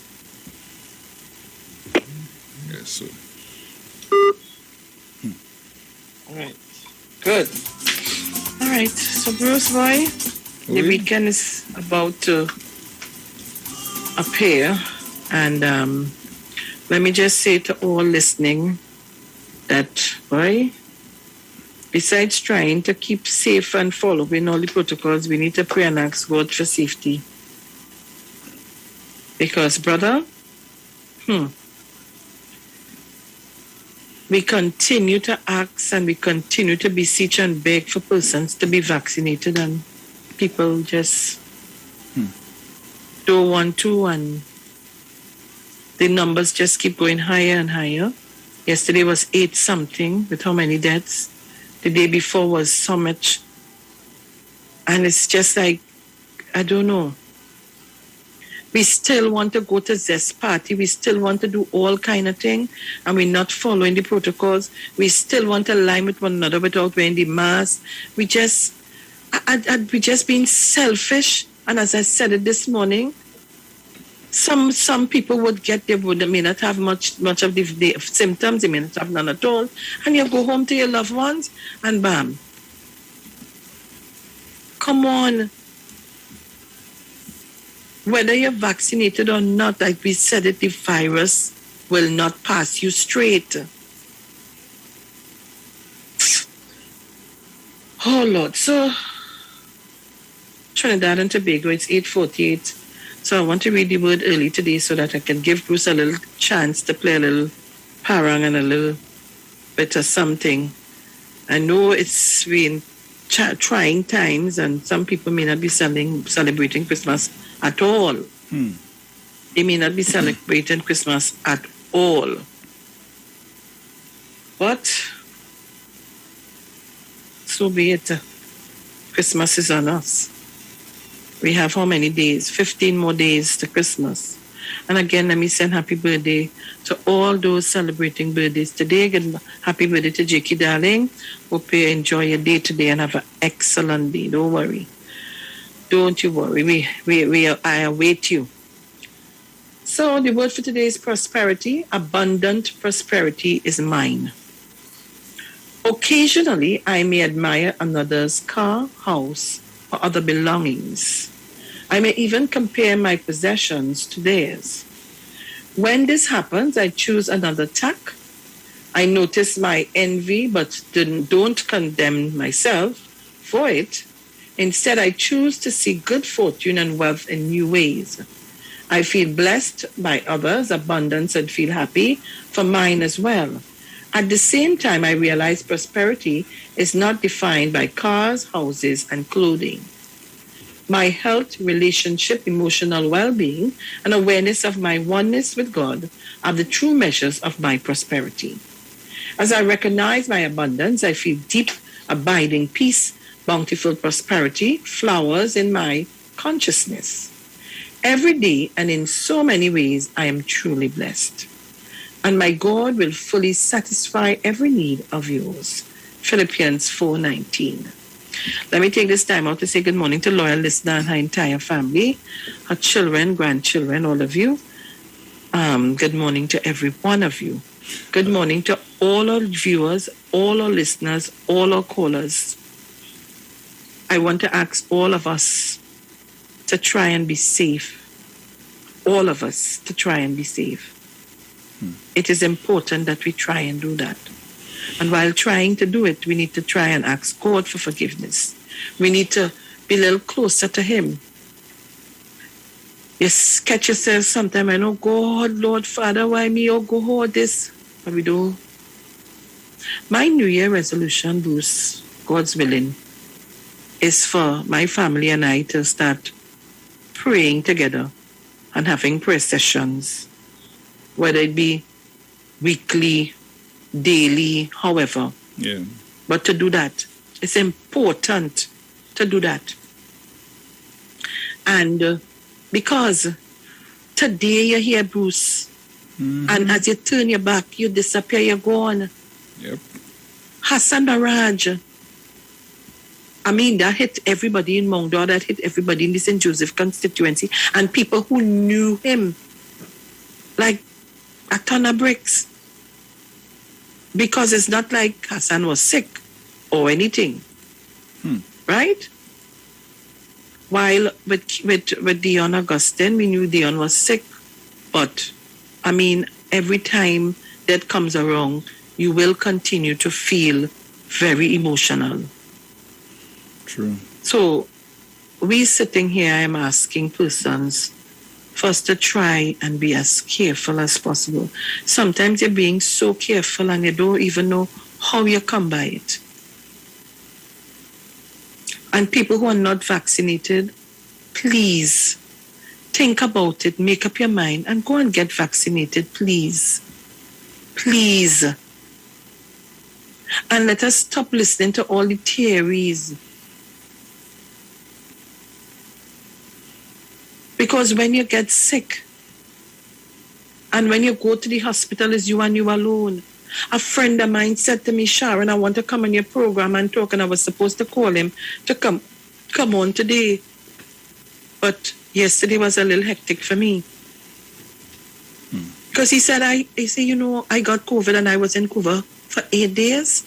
Yes, so. All right. Good. All right. So, Bruce Boy, the weekend is about to appear. And let me just say to all listening that, boy, besides trying to keep safe and following all the protocols, we need to pray and ask God for safety. Because, brother, we continue to ask and we continue to beseech and beg for persons to be vaccinated, and people just don't want to, and the numbers just keep going higher and higher. Yesterday was 8 something with how many deaths. The day before was so much. And it's just like, I don't know. We still want to go to Zest party. We still want to do all kind of thing. And we're not following the protocols. We still want to align with one another without wearing the mask. We just being selfish. And as I said it this morning, some people may not have much of the symptoms. They may not have none at all. And you go home to your loved ones and bam. Come on. Whether you're vaccinated or not, like we said it, the virus will not pass you straight. Oh, Lord. So, Trinidad and Tobago, it's 8:48. So I want to read the word early today so that I can give Bruce a little chance to play a little parang and a little bit of something. I know it's been trying times and some people may not be celebrating Christmas at all. They may not be celebrating Christmas at all. But so be it. Christmas is on us. We have how many days? 15 more days to Christmas. And again, let me send happy birthday to all those celebrating birthdays today. Again, happy birthday to Jakey, darling. Hope you enjoy your day today and have an excellent day. Don't worry. Don't you worry. I await you. So the word for today is prosperity. Abundant prosperity is mine. Occasionally, I may admire another's car, house, or other belongings. I may even compare my possessions to theirs. When this happens, I choose another tack. I notice my envy, but don't condemn myself for it. Instead, I choose to see good fortune and wealth in new ways. I feel blessed by others' abundance and feel happy for mine as well. At the same time, I realize prosperity is not defined by cars, houses, and clothing. My health, relationship, emotional well-being, and awareness of my oneness with God are the true measures of my prosperity. As I recognize my abundance, I feel deep, abiding peace, bountiful prosperity flowers in my consciousness. Every day and in so many ways, I am truly blessed. And my God will fully satisfy every need of yours. Philippians 4:19. Let me take this time out to say good morning to loyal listener and her entire family, her children, grandchildren, all of you. Good morning to every one of you. Good morning to all our viewers, all our listeners, all our callers. I want to ask all of us to try and be safe. All of us to try and be safe. It is important that we try and do that. And while trying to do it, we need to try and ask God for forgiveness. We need to be a little closer to Him. You catch yourself sometime, I know, God, Lord, Father, why me? Oh, God, this. But we do. My New Year resolution, Bruce, God's willing, is for my family and I to start praying together and having prayer sessions, whether it be weekly, daily, however. Yeah. But to do that, it's important to do that. And because today you're here, Bruce, and as you turn your back, you disappear, you're gone. Yep. Hassan Barrage. I mean, that hit everybody in Mount Dor, that hit everybody in the St. Joseph constituency, and people who knew him like a ton of bricks. Because it's not like Hassan was sick or anything. Right? While with Dion Augustine, we knew Dion was sick. But, I mean, every time that comes around, you will continue to feel very emotional. True. So, we sitting here, I'm asking persons for us to try and be as careful as possible. Sometimes you're being so careful and you don't even know how you come by it. And people who are not vaccinated, please think about it, make up your mind, and go and get vaccinated, please. Please. And let us stop listening to all the theories. Because when you get sick, and when you go to the hospital, it's you and you alone. A friend of mine said to me, Sharon, I want to come on your program and talk, and I was supposed to call him to come on today. But yesterday was a little hectic for me. Because he said, I got COVID and I was in Cuba for 8 days.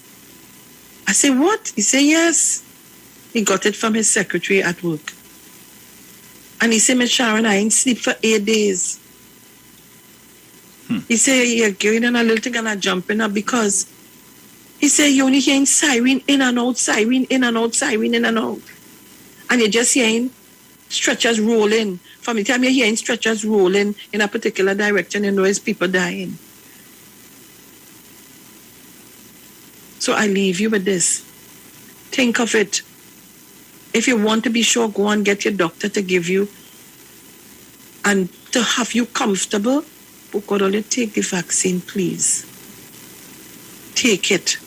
I said, what? He said, yes. He got it from his secretary at work. And he said, Miss Sharon, I ain't sleep for 8 days. He said, you're going on a little thing and I'm jumping up because he said, you only hearing siren in and out, siren in and out, siren in and out. And you're just hearing stretchers rolling. From the time you're hearing stretchers rolling in a particular direction, you know it's people dying. So I leave you with this. Think of it. If you want to be sure, go and get your doctor to give you and to have you comfortable. But God, only take the vaccine, please. Take it.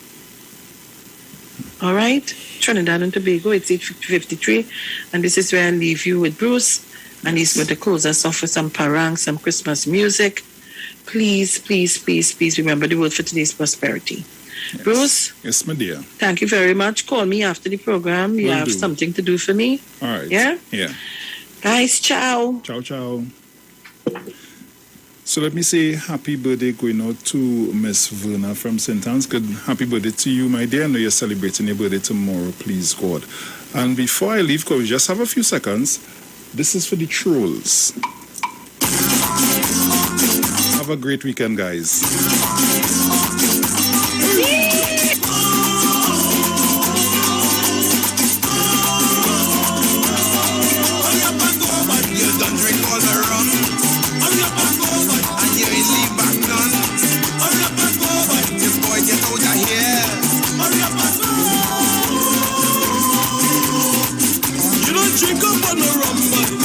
All right? Trinidad and Tobago, it's 8:53, and this is where I leave you with Bruce, and he's going to close us off with some parang, some Christmas music. Please, please, please, please remember the word for today's prosperity. Yes. Bruce? Yes, my dear. Thank you very much. Call me after the program. You have something to do for me. All right. Yeah? Yeah. Guys, ciao. Ciao, ciao. So let me say happy birthday going out to Miss Verna from St. Anne's. Good happy birthday to you, my dear. I know you're celebrating your birthday tomorrow, please God. And before I leave, we just have a few seconds. This is for the trolls. Have a great weekend, guys. Drink up on the rum,